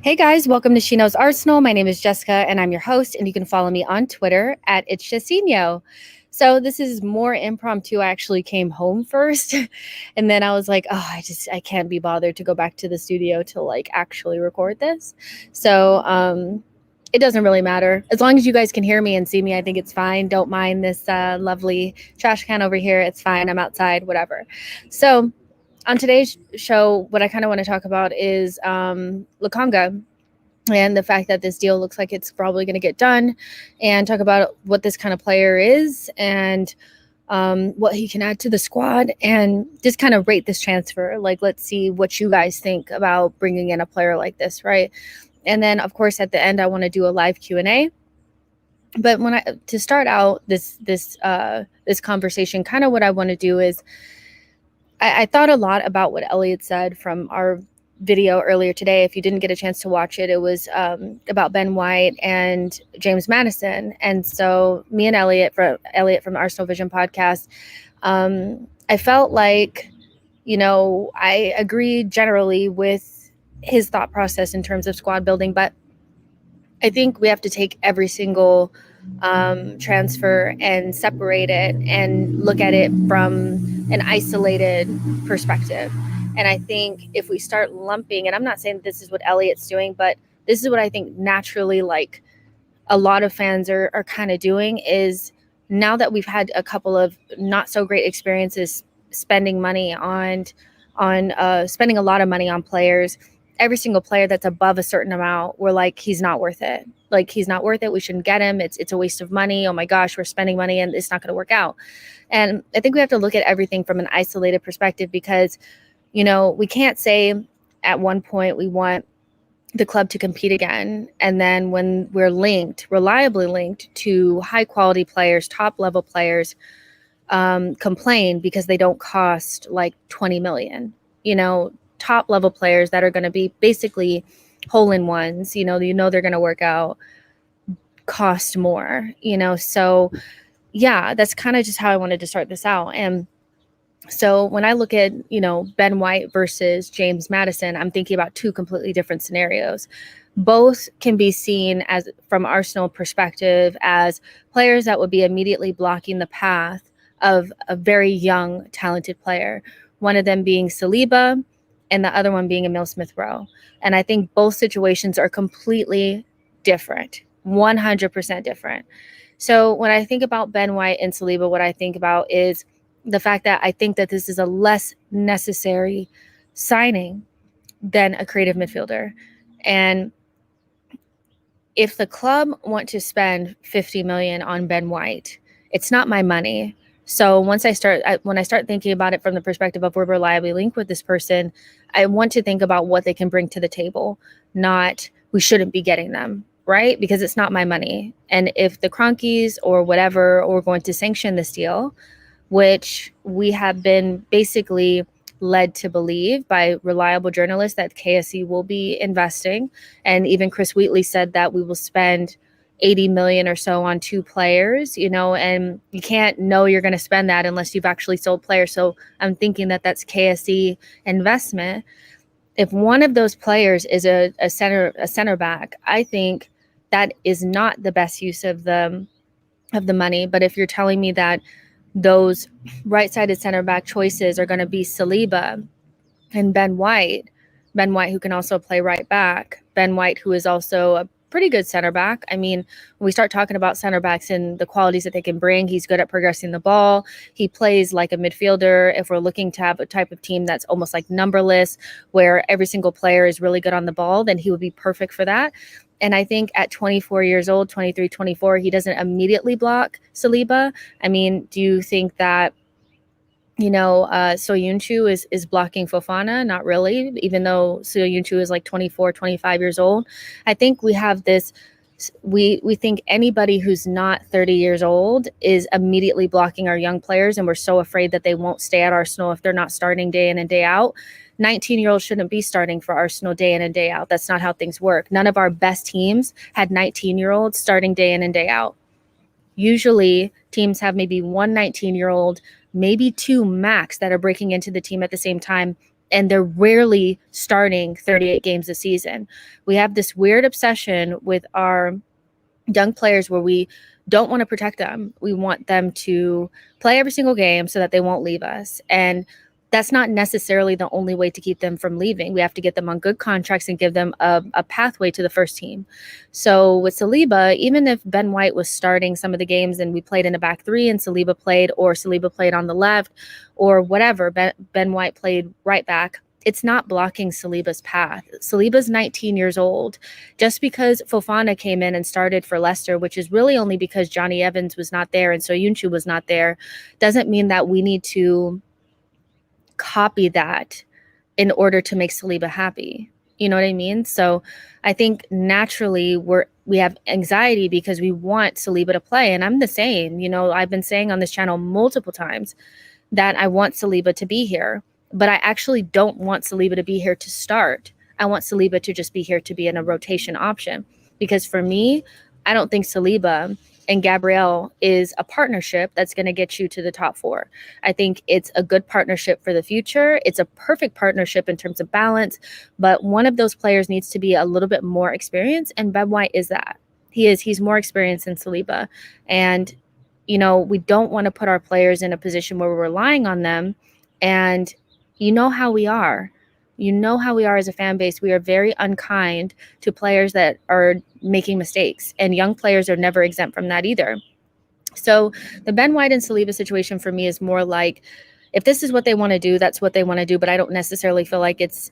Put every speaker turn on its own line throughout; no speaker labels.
Hey guys, welcome to SheKnowsArsenal. My name is Jessica and I'm your host, and you can follow me on Twitter at @itchjacinho. So this is more impromptu. I actually came home first and then I was like, I can't be bothered to go back to the studio to actually record this. So it doesn't really matter. As long as you guys can hear me and see me, I think it's fine. Don't mind this lovely trash can over here. It's fine. I'm outside, whatever. So on today's show, what I kind of want to talk about is Lokonga and the fact that this deal looks like it's probably going to get done, and talk about what this kind of player is and what he can add to the squad, and just kind of rate this transfer. Let's see what you guys think about bringing in a player like this, right? And then, of course, at the end, I want to do a live Q&A. But to start out this conversation, kind of what I want to do is I thought a lot about what Elliot said from our video earlier today. If you didn't get a chance to watch it, it was about Ben White and James Maddison. And so me and Elliot from the Arsenal Vision podcast, I felt like, I agree generally with his thought process in terms of squad building, but I think we have to take every single transfer and separate it and look at it from an isolated perspective. And I think if we start lumping, and I'm not saying this is what Elliot's doing, but this is what I think naturally a lot of fans are kind of doing, is now that we've had a couple of not so great experiences spending money on spending a lot of money on players, every single player that's above a certain amount, we're like, he's not worth it. He's not worth it. We shouldn't get him. It's a waste of money. Oh my gosh, we're spending money and it's not going to work out. And I think we have to look at everything from an isolated perspective, because, we can't say at one point we want the club to compete again, and then when we're reliably linked to high quality players, top level players, complain because they don't cost 20 million, top level players that are going to be basically hole-in-ones, they're going to work out, cost more, so yeah, that's kind of just how I wanted to start this out. And so when I look at, Ben White versus James Maddison, I'm thinking about two completely different scenarios. Both can be seen as, from Arsenal perspective, as players that would be immediately blocking the path of a very young, talented player. One of them being Saliba and the other one being Emile Smith-Rowe. And I think both situations are completely different, 100% different. So when I think about Ben White and Saliba, what I think about is the fact that I think that this is a less necessary signing than a creative midfielder. And if the club want to spend 50 million on Ben White, it's not my money. So when I start thinking about it from the perspective of we're reliably linked with this person, I want to think about what they can bring to the table, not we shouldn't be getting them, right? Because it's not my money. And if the Cronkies or whatever, or going to sanction this deal, which we have been basically led to believe by reliable journalists that KSE will be investing. And even Chris Wheatley said that we will spend 80 million or so on 2 players, and you can't know you're going to spend that unless you've actually sold players. So I'm thinking that that's KSE investment. If one of those players is a center back, I think that is not the best use of the money. But if you're telling me that those right-sided center back choices are going to be Saliba and Ben White who can also play right back, Ben White who is also a pretty good center back. I mean, when we start talking about center backs and the qualities that they can bring, he's good at progressing the ball. He plays like a midfielder. If we're looking to have a type of team that's almost like numberless, where every single player is really good on the ball, then he would be perfect for that. And I think at 24 years old, 23, 24, he doesn't immediately block Saliba. I mean, do you think that Soyuncu is blocking Fofana? Not really, even though Soyuncu is like 24, 25 years old. I think we have this, we think anybody who's not 30 years old is immediately blocking our young players, and we're so afraid that they won't stay at Arsenal if they're not starting day in and day out. 19-year-olds shouldn't be starting for Arsenal day in and day out. That's not how things work. None of our best teams had 19-year-olds starting day in and day out. Usually teams have maybe one 19-year-old, maybe 2 max that are breaking into the team at the same time, and they're rarely starting 38 games a season. We have this weird obsession with our young players where we don't want to protect them. We want them to play every single game so that they won't leave us. And that's not necessarily the only way to keep them from leaving. We have to get them on good contracts and give them a pathway to the first team. So with Saliba, even if Ben White was starting some of the games and we played in a back 3 and Saliba played on the left or whatever, Ben White played right back, it's not blocking Saliba's path. Saliba's 19 years old. Just because Fofana came in and started for Leicester, which is really only because Johnny Evans was not there and Soyuncu was not there, doesn't mean that we need to copy that in order to make Saliba happy. You know what I mean? So I think naturally we have anxiety because we want Saliba to play. And I'm the same. I've been saying on this channel multiple times that I want Saliba to be here, but I actually don't want Saliba to be here to start. I want Saliba to just be here to be in a rotation option, because for me, I don't think Saliba and Gabriel is a partnership that's going to get you to the top 4. I think it's a good partnership for the future. It's a perfect partnership in terms of balance, but one of those players needs to be a little bit more experienced, and Ben White is that. He's more experienced than Saliba. And, we don't want to put our players in a position where we're relying on them. And you know how we are. You know how we are as a fan base. We are very unkind to players that are making mistakes, and young players are never exempt from that either. So the Ben White and Saliba situation for me is more like, if this is what they want to do, that's what they want to do. But I don't necessarily feel like it's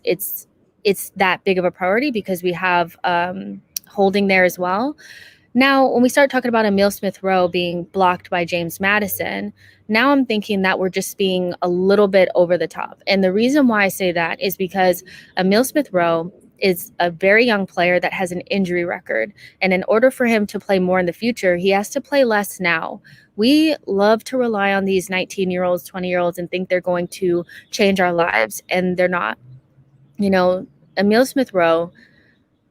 that big of a priority, because we have Holding there as well. Now, when we start talking about Emile Smith-Rowe being blocked by James Maddison, now I'm thinking that we're just being a little bit over the top. And the reason why I say that is because Emile Smith-Rowe is a very young player that has an injury record. And in order for him to play more in the future, he has to play less now. We love to rely on these 19-year-olds, 20-year-olds and think they're going to change our lives, and they're not. Emile Smith-Rowe,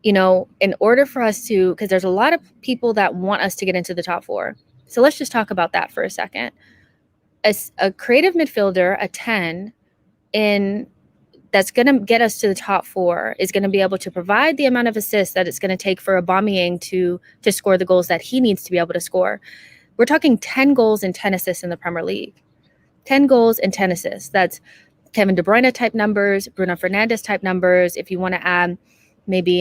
in order for us to, because there's a lot of people that want us to get into the top 4. So let's just talk about that for a second. A creative midfielder, a 10, that's going to get us to the top 4 is going to be able to provide the amount of assists that it's going to take for Aubameyang to score the goals that he needs to be able to score. We're talking 10 goals and 10 assists in the Premier League. 10 goals and 10 assists. That's Kevin De Bruyne type numbers, Bruno Fernandes type numbers. If you want to add maybe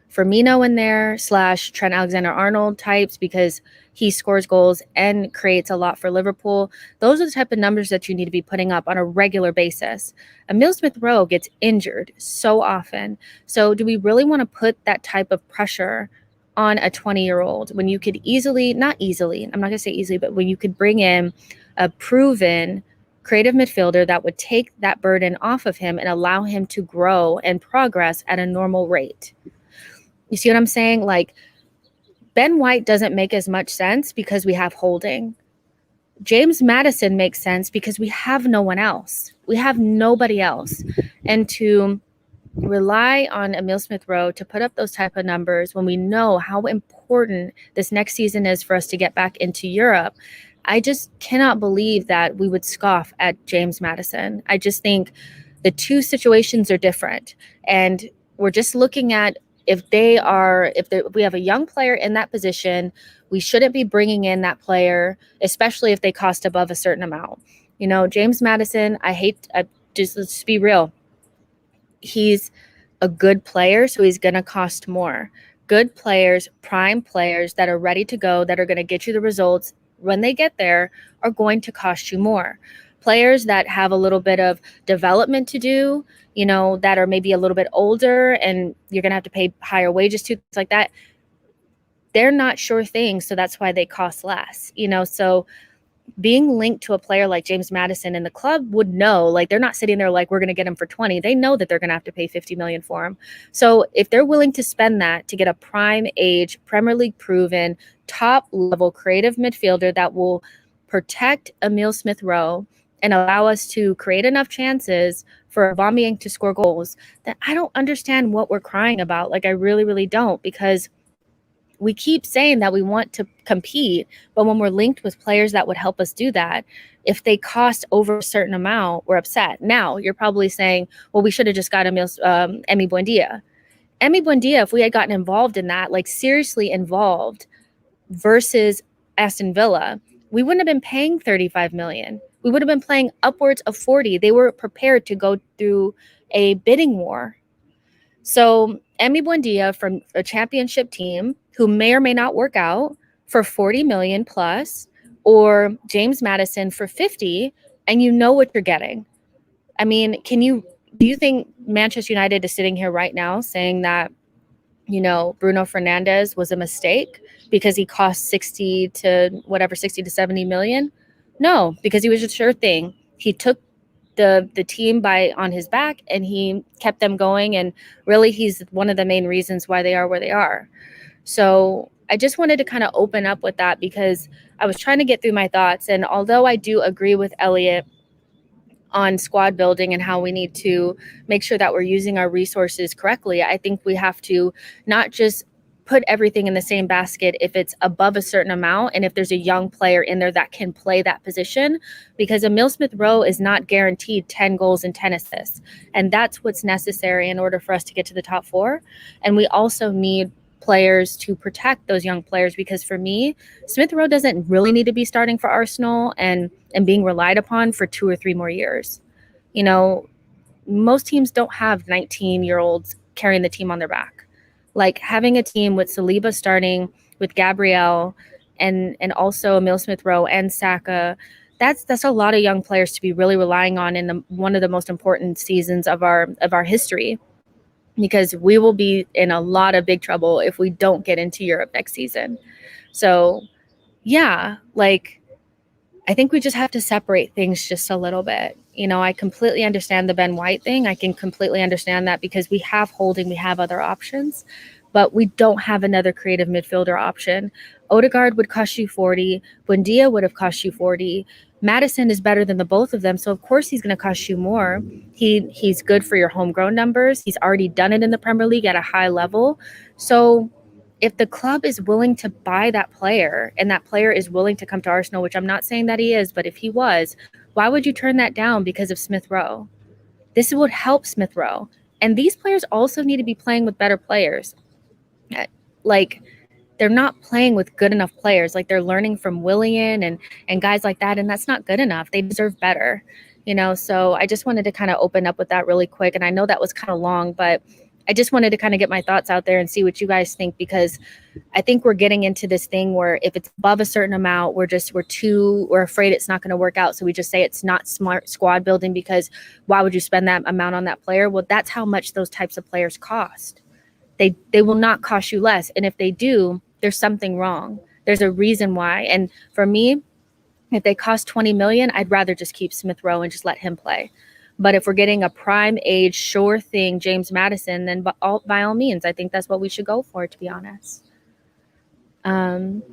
Firmino in there / Trent Alexander-Arnold types, because he scores goals and creates a lot for Liverpool. Those are the type of numbers that you need to be putting up on a regular basis. Emile Smith-Rowe gets injured so often. So do we really want to put that type of pressure on a 20-year-old when you could easily, not easily, I'm not going to say easily, but when you could bring in a proven creative midfielder that would take that burden off of him and allow him to grow and progress at a normal rate? You see what I'm saying? Like, Ben White doesn't make as much sense because we have Holding. James Maddison makes sense because we have no one else. We have nobody else. And to rely on Emile Smith-Rowe to put up those type of numbers when we know how important this next season is for us to get back into Europe. I just cannot believe that we would scoff at James Maddison. I just think the two situations are different, and we're just looking at if we have a young player in that position, we shouldn't be bringing in that player, especially if they cost above a certain amount. James Maddison, let's be real. He's a good player, so he's going to cost more. Good players, prime players that are ready to go, that are going to get you the results when they get there, are going to cost you more. Players that have a little bit of development to do, that are maybe a little bit older and you're going to have to pay higher wages to, things like that, they're not sure things, so that's why they cost less. So being linked to a player like James Maddison, and the club would know, like, they're not sitting there like, we're going to get him for 20. They know that they're going to have to pay 50 million for him. So if they're willing to spend that to get a prime age, Premier League proven, top level creative midfielder that will protect Emile Smith-Rowe and allow us to create enough chances for Aubameyang to score goals, then I don't understand what we're crying about. Like, I really, really don't, because we keep saying that we want to compete, but when we're linked with players that would help us do that, if they cost over a certain amount, we're upset. Now, you're probably saying, well, we should have just got Emi Buendia. Emi Buendia, if we had gotten involved in that, like seriously involved, versus Aston Villa, we wouldn't have been paying 35 million. We would have been playing upwards of 40. They were prepared to go through a bidding war. So Emi Buendia from a championship team who may or may not work out for 40 million plus, or James Maddison for 50, and you know what you're getting. I mean, do you think Manchester United is sitting here right now saying that, Bruno Fernandes was a mistake because he cost 60 to 70 million? No, because he was a sure thing. He took the team on his back, and he kept them going, and really he's one of the main reasons why they are where they are. So I just wanted to kind of open up with that, because I was trying to get through my thoughts, and although I do agree with Elliot on squad building and how we need to make sure that we're using our resources correctly, I think we have to not just put everything in the same basket if it's above a certain amount and if there's a young player in there that can play that position, because Emile Smith-Rowe is not guaranteed 10 goals and 10 assists. And that's what's necessary in order for us to get to the top four. And we also need players to protect those young players, because for me, Smith-Rowe doesn't really need to be starting for Arsenal and being relied upon for 2 or 3 more years. Most teams don't have 19-year-olds carrying the team on their back. Like having a team with Saliba starting, with Gabriel and also Emile Smith-Rowe and Saka, that's a lot of young players to be really relying on in one of the most important seasons of our history, because we will be in a lot of big trouble if we don't get into Europe next season. So yeah, I think we just have to separate things just a little bit. I completely understand the Ben White thing. I can completely understand that, because we have holding, we have other options, but we don't have another creative midfielder option. Odegaard would cost you 40. Buendia would have cost you 40. Maddison is better than the both of them, so of course he's going to cost you more. He's good for your homegrown numbers. He's already done it in the Premier League at a high level. So if the club is willing to buy that player, and that player is willing to come to Arsenal, which I'm not saying that he is, but if he was, why would you turn that down because of Smith-Rowe? This would help Smith-Rowe. And these players also need to be playing with better players. They're not playing with good enough players. They're learning from Willian and guys like that, and that's not good enough. They deserve better. So I just wanted to kind of open up with that really quick. And I know that was kind of long, but I just wanted to kind of get my thoughts out there and see what you guys think, because I think we're getting into this thing where if it's above a certain amount, we're afraid it's not going to work out. So we just say it's not smart squad building, because why would you spend that amount on that player? Well, that's how much those types of players cost. They will not cost you less. And if they do, there's something wrong. There's a reason why. And for me, if they cost 20 million, I'd rather just keep Smith-Rowe and just let him play. But if we're getting a prime age, sure thing, James Maddison, then by all means, I think that's what we should go for, to be honest. Let's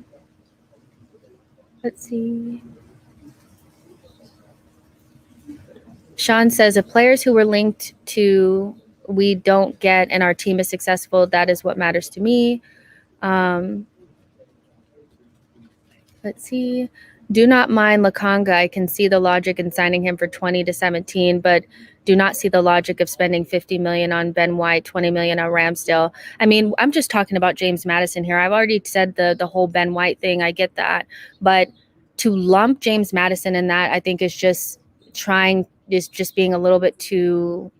see. Sean says, if players who were linked to we don't get and our team is successful, that is what matters to me. Let's see. Do not mind Lokonga. I can see the logic in signing him for 20 to 17, but do not see the logic of spending 50 million on Ben White, 20 million on Ramsdale. I mean, I'm just talking about James Maddison here. I've already said the whole Ben White thing. I get that. But to lump James Maddison in that, I think is just being a little bit too,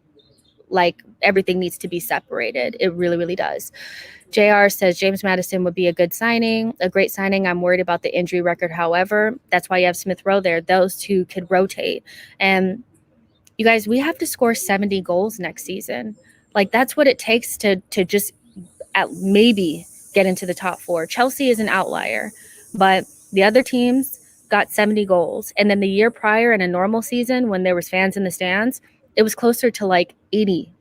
like, everything needs to be separated. It really, really does. JR says James Maddison would be a good signing, a great signing. I'm worried about the injury record. However, that's why you have Smith Rowe there. Those two could rotate. And you guys, we have to score 70 goals next season. Like, that's what it takes to just maybe get into the top 4. Chelsea is an outlier, but the other teams got 70 goals. And then the year prior, in a normal season, when there was fans in the stands, it was closer to like 80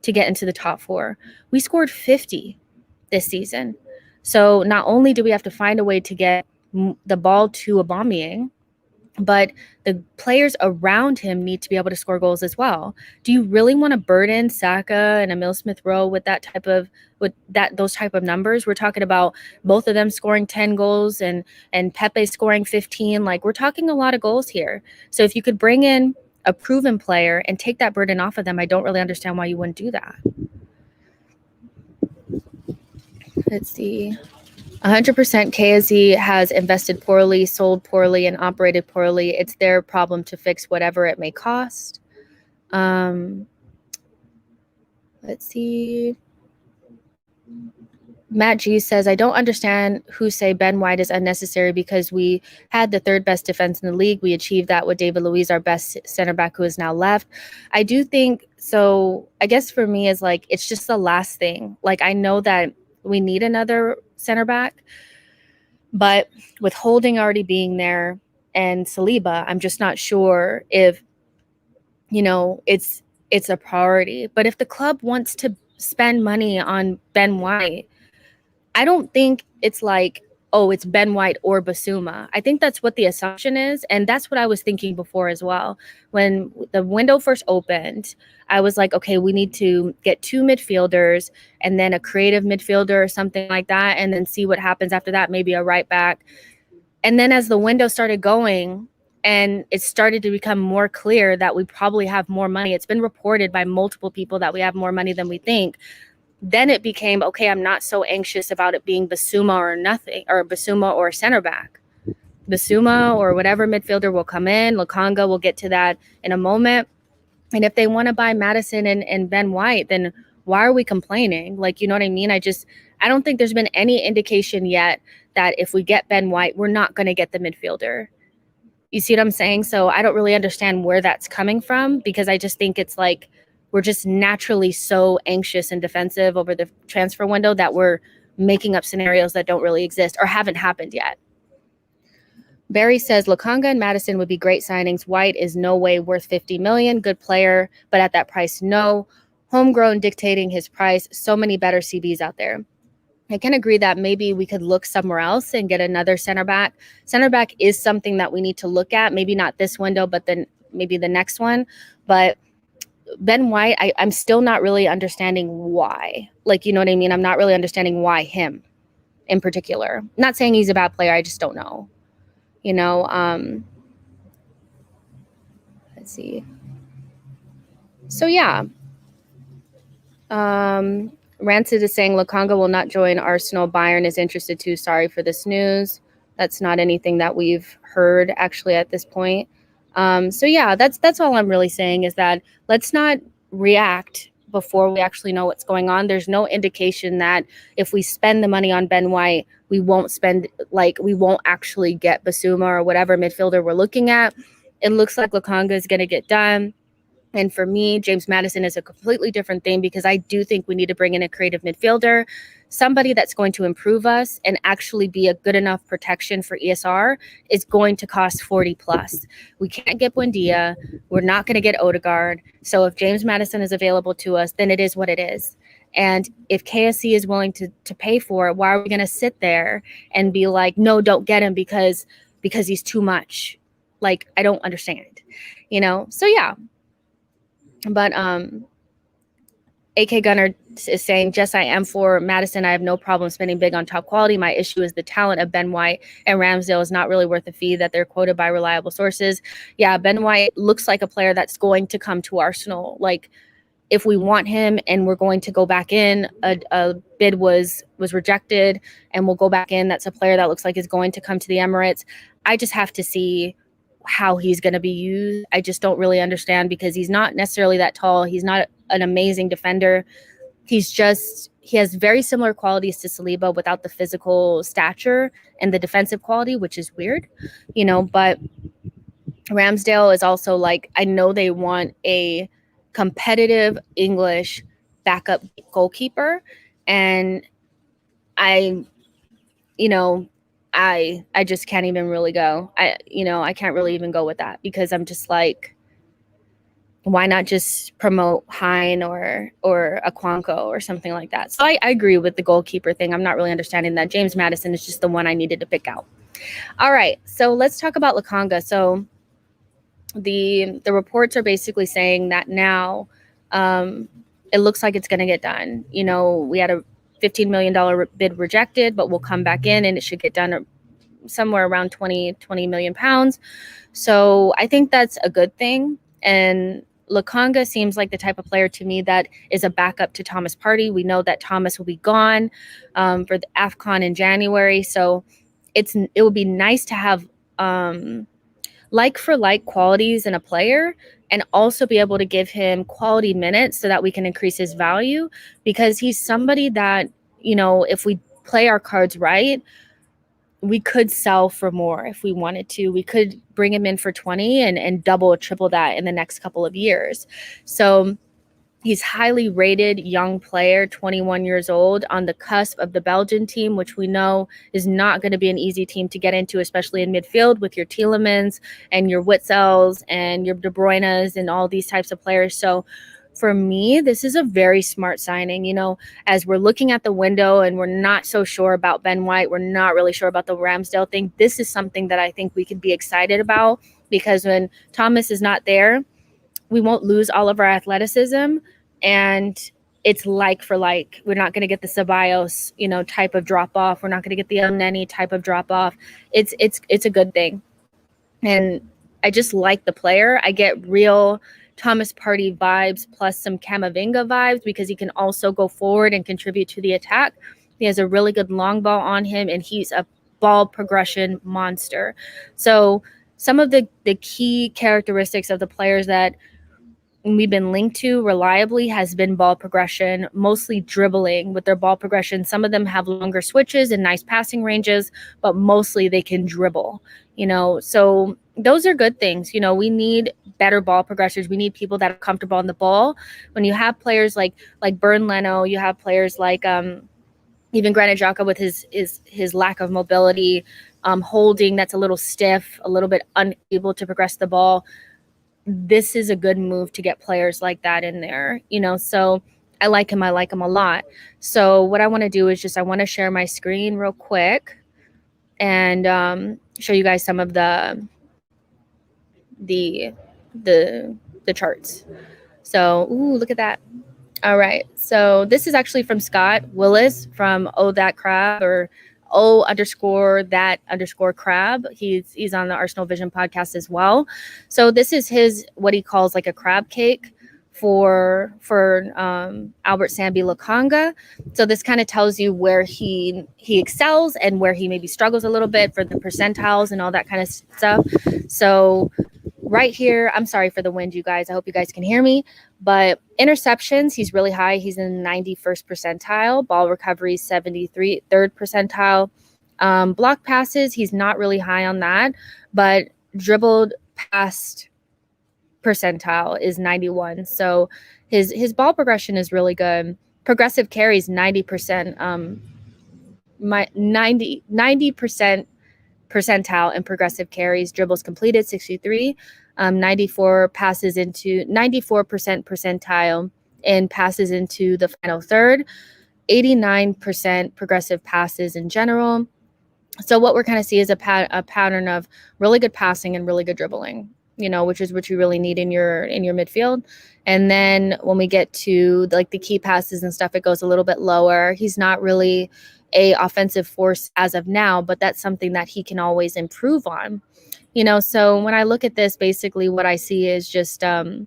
to get into the top 4. We scored 50 this season. So not only do we have to find a way to get the ball to Aubameyang, but the players around him need to be able to score goals as well. Do you really want to burden Saka and Emil Smith Rowe with those type of numbers? We're talking about both of them scoring 10 goals and Pepe scoring 15. Like, we're talking a lot of goals here. So if you could bring in a proven player and take that burden off of them, I don't really understand why you wouldn't do that. Let's see. 100% KSE has invested poorly, sold poorly, and operated poorly. It's their problem to fix whatever it may cost. Let's see. Matt G says, I don't understand who say Ben White is unnecessary because we had the 3rd best defense in the league. We achieved that with David Luiz, our best center back, who is now left. I do think so. I guess for me is like, it's just the last thing. Like, I know that we need another center back, but with Holding already being there and Saliba, I'm just not sure if, it's a priority. But if the club wants to spend money on Ben White, I don't think it's like, oh, it's Ben White or Basuma. I think that's what the assumption is. And that's what I was thinking before as well. When the window first opened, I was like, okay, we need to get 2 midfielders and then a creative midfielder or something like that. And then see what happens after that, maybe a right back. And then as the window started going and it started to become more clear that we probably have more money, it's been reported by multiple people that we have more money than we think. Then it became, okay, I'm not so anxious about it being Basuma or nothing, or Basuma or center back. Basuma or whatever midfielder will come in. Lokonga, will get to that in a moment. And if they want to buy Maddison and Ben White, then why are we complaining? Like, you know what I mean? I don't think there's been any indication yet that if we get Ben White, we're not going to get the midfielder. You see what I'm saying? So I don't really understand where that's coming from, because I just think it's like, we're just naturally so anxious and defensive over the transfer window that we're making up scenarios that don't really exist or haven't happened yet. Barry says Lokonga and Maddison would be great signings. White is no way worth 50 million. Good player, but at that price, no. Homegrown dictating his price. So many better CBs out there. I can agree that maybe we could look somewhere else and get another center back. Center back is something that we need to look at. Maybe not this window, but then maybe the next one. But Ben White, I'm still not really understanding why. Like, you know what I mean? I'm not really understanding why him in particular. Not saying he's a bad player. I just don't know. Let's see. So, yeah. Rancid is saying Lokonga will not join Arsenal. Bayern is interested too. Sorry for this news. That's not anything that we've heard actually at this point. So yeah, that's all I'm really saying, is that let's not react before we actually know what's going on. There's no indication that if we spend the money on Ben White, we won't actually get Basuma or whatever midfielder we're looking at. It looks like Lokonga is going to get done. And for me, James Maddison is a completely different thing, because I do think we need to bring in a creative midfielder, somebody that's going to improve us and actually be a good enough protection for ESR. Is going to cost 40 plus. We can't get Buendia. We're not going to get Odegaard. So if James Maddison is available to us, then it is what it is. And if KSC is willing to pay for it, why are we going to sit there and be like, no, don't get him because he's too much? Like, I don't understand, So yeah. But AK Gunner is saying, Jess, I am for Maddison. I have no problem spending big on top quality. My issue is the talent of Ben White and Ramsdale is not really worth the fee that they're quoted by reliable sources. Yeah, Ben White looks like a player that's going to come to Arsenal. Like, if we want him and we're going to go back in, a bid was rejected and we'll go back in. That's a player that looks like is going to come to the Emirates. I just have to see how he's going to be used. I just don't really understand because he's not necessarily that tall. He's not an amazing defender. He has very similar qualities to Saliba without the physical stature and the defensive quality, which is weird, but Ramsdale is also like, I know they want a competitive English backup goalkeeper. And I just can't even really go. I can't really even go with that because I'm just like, why not just promote Hine or Akwanko or something like that? So I agree with the goalkeeper thing. I'm not really understanding that. James Maddison is just the one I needed to pick out. All right, so let's talk about Lokonga. So the reports are basically saying that now it looks like it's going to get done. We had a $15 million bid rejected, but we'll come back in and it should get done somewhere around 20 million pounds. So I think that's a good thing. And Lokonga seems like the type of player to me that is a backup to Thomas Partey. We know that Thomas will be gone for the AFCON in January. So it would be nice to have like for like qualities in a player and also be able to give him quality minutes so that we can increase his value, because he's somebody that, if we play our cards right, we could sell for more if we wanted to. We could bring him in for 20 and double or triple that in the next couple of years. So he's highly rated young player, 21 years old, on the cusp of the Belgian team, which we know is not going to be an easy team to get into, especially in midfield with your Tielemans and your Witzels and your De Bruynes and all these types of players. So for me, this is a very smart signing. As we're looking at the window and we're not so sure about Ben White, we're not really sure about the Ramsdale thing. This is something that I think we could be excited about, because when Thomas is not there, we won't lose all of our athleticism, and it's like for like. We're not going to get the Ceballos, type of drop off. We're not going to get the Elneny type of drop off. It's a good thing, and I just like the player. I get real Thomas Partey vibes plus some Camavinga vibes, because he can also go forward and contribute to the attack. He has a really good long ball on him, and he's a ball progression monster. So some of the key characteristics of the players that we've been linked to reliably has been ball progression, mostly dribbling with their ball progression. Some of them have longer switches and nice passing ranges, but mostly they can dribble, so those are good things. We need better ball progressors. We need people that are comfortable on the ball. When you have players like Bern Leno, you have players like even Granit Xhaka with his lack of mobility, holding that's a little stiff, a little bit unable to progress the ball. This is a good move to get players like that in there, so I like him a lot. So what I want to do is I want to share my screen real quick and show you guys some of the charts. So look at that. All right, so this is actually from Scott Willis from Oh That Crab, or O_that_crab. He's on the Arsenal Vision podcast as well. So this is his, what he calls like a crab cake for Albert Sambi Lokonga. So this kind of tells you where he excels and where he maybe struggles a little bit for the percentiles and all that kind of stuff. So right here, I'm sorry for the wind, you guys. I hope you guys can hear me. But interceptions, he's really high. He's in the 91st percentile. Ball recovery, 73rd percentile. Block passes, he's not really high on that. But dribbled past percentile is 91. So his ball progression is really good. Progressive carries, 90%. 90% percentile in progressive carries. Dribbles completed, 63. 94% percentile in passes into the final third. 89% progressive passes in general. So what we're kind of see is a pattern of really good passing and really good dribbling. which is what you really need in your midfield. And then when we get to like the key passes and stuff, it goes a little bit lower. He's not really a offensive force as of now, but that's something that he can always improve on. So when I look at this, basically what I see is just a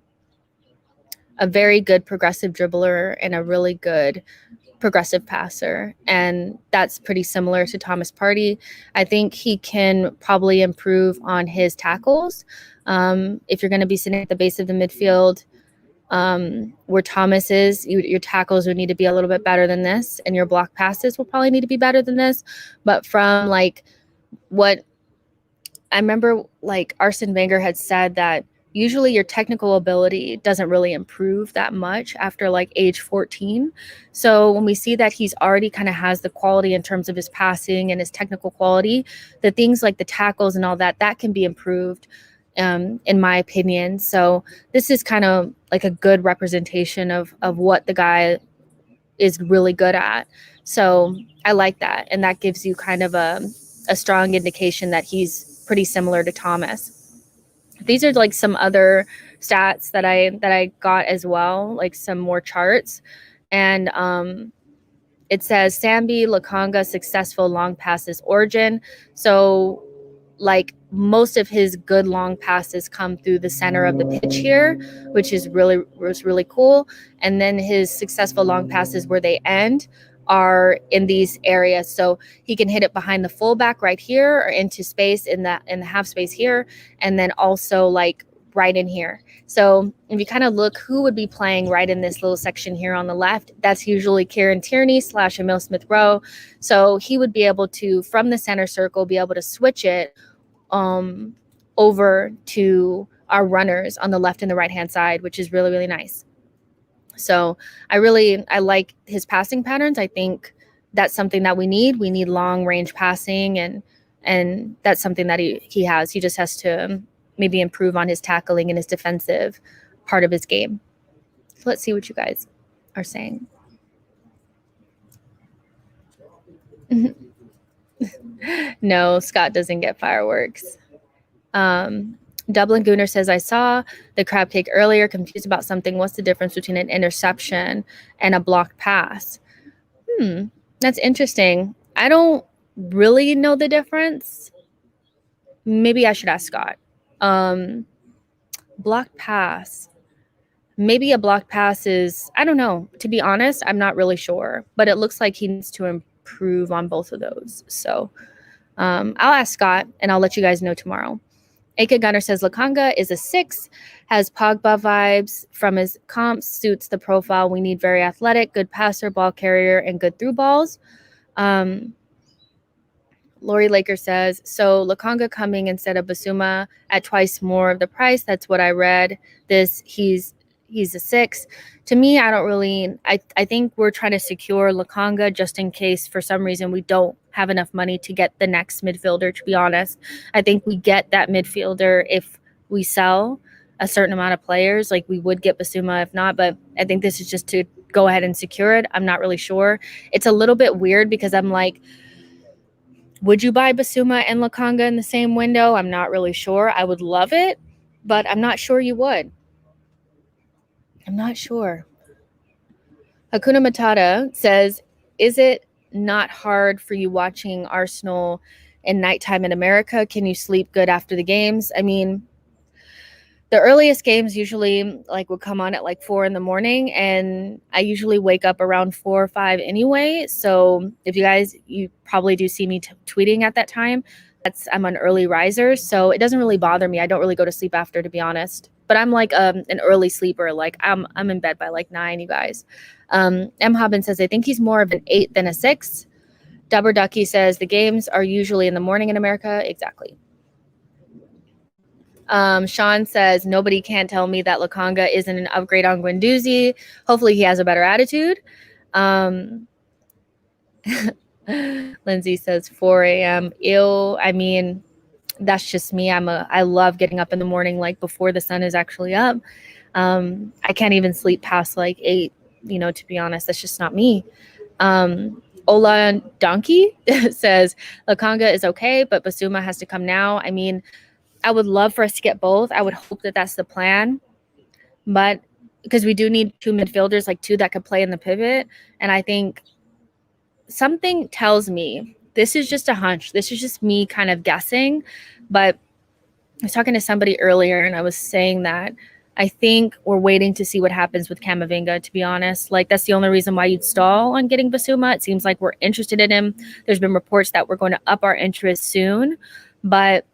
very good progressive dribbler and a really good progressive passer, and that's pretty similar to Thomas Partey. I think he can probably improve on his tackles. If you're going to be sitting at the base of the midfield, where Thomas is, your tackles would need to be a little bit better than this, and your block passes will probably need to be better than this. But from like what I remember, like Arsene Wenger had said that usually your technical ability doesn't really improve that much after like age 14. So when we see that he's already kind of has the quality in terms of his passing and his technical quality, the things like the tackles and all that can be improved, in my opinion. So this is kind of like a good representation of what the guy is really good at. So I like that. And that gives you kind of a strong indication that he's pretty similar to Thomas. These are like some other stats that I got as well, like some more charts. And it says Sambi Lokonga successful long passes origin. So like most of his good long passes come through the center of the pitch here, which is really cool. And then his successful long passes where they end are in these areas. So he can hit it behind the fullback right here or into space in the half space here, and then also like right in here. So if you kind of look who would be playing right in this little section here on the left, that's usually Kieran Tierney / Emil Smith-Rowe. So he would be able to, from the center circle, be able to switch it over to our runners on the left and the right hand side, which is really nice. So I like his passing patterns. I think that's something that we need. We need long range passing, and that's something that he has. He just has to maybe improve on his tackling and his defensive part of his game. So let's see what you guys are saying. No, Scott doesn't get fireworks. Dublin Gooner says, I saw the crab cake earlier, confused about something. What's the difference between an interception and a blocked pass? That's interesting. I don't really know the difference. Maybe I should ask Scott. Blocked pass. Maybe a blocked pass is, I don't know. To be honest, I'm not really sure. But it looks like he needs to improve on both of those. So I'll ask Scott, and I'll let you guys know tomorrow. Aka Gunner says Lokonga is a 6, has Pogba vibes from his comps, suits the profile. We need very athletic, good passer, ball carrier, and good through balls. Lori Laker says, so Lokonga coming instead of Basuma at twice more of the price. That's what I read. He's a 6. To me, I don't really, I think we're trying to secure Lokonga just in case for some reason we don't have enough money to get the next midfielder, to be honest. I think we get that midfielder if we sell a certain amount of players. Like we would get Basuma if not, but I think this is just to go ahead and secure it. I'm not really sure. It's a little bit weird because I'm like, would you buy Basuma and Lokonga in the same window? I'm not really sure. I would love it, but I'm not sure you would. I'm not sure. Hakuna Matata says, is it not hard for you watching Arsenal in nighttime in America? Can you sleep good after the games? I mean, the earliest games usually like would come on at like 4 a.m, and I usually wake up around 4 or 5 anyway. So if you probably do see me tweeting at that time, I'm an early riser, so it doesn't really bother me. I don't really go to sleep after, to be honest. But I'm like an early sleeper. Like I'm in bed by like 9, you guys. M. Hobbin says, I think he's more of an 8 than a 6. Dubber Ducky says, the games are usually in the morning in America. Exactly. Sean says, nobody can tell me that Lokonga isn't an upgrade on Guendouzi. Hopefully he has a better attitude. Lindsay says 4 a.m. Ew. I mean, that's just me. I love getting up in the morning, like before the sun is actually up. I can't even sleep past like 8, to be honest. That's just not me. Ola Donkey says Lokonga is okay, but Basuma has to come now. I mean, I would love for us to get both. I would hope that that's the plan. But because we do need two midfielders, like two that could play in the pivot. And I think something tells me, this is just a hunch. This is just me kind of guessing. But I was talking to somebody earlier and I was saying that I think we're waiting to see what happens with Camavinga, to be honest. Like, that's the only reason why you'd stall on getting Bissouma. It seems like we're interested in him. There's been reports that we're going to up our interest soon. But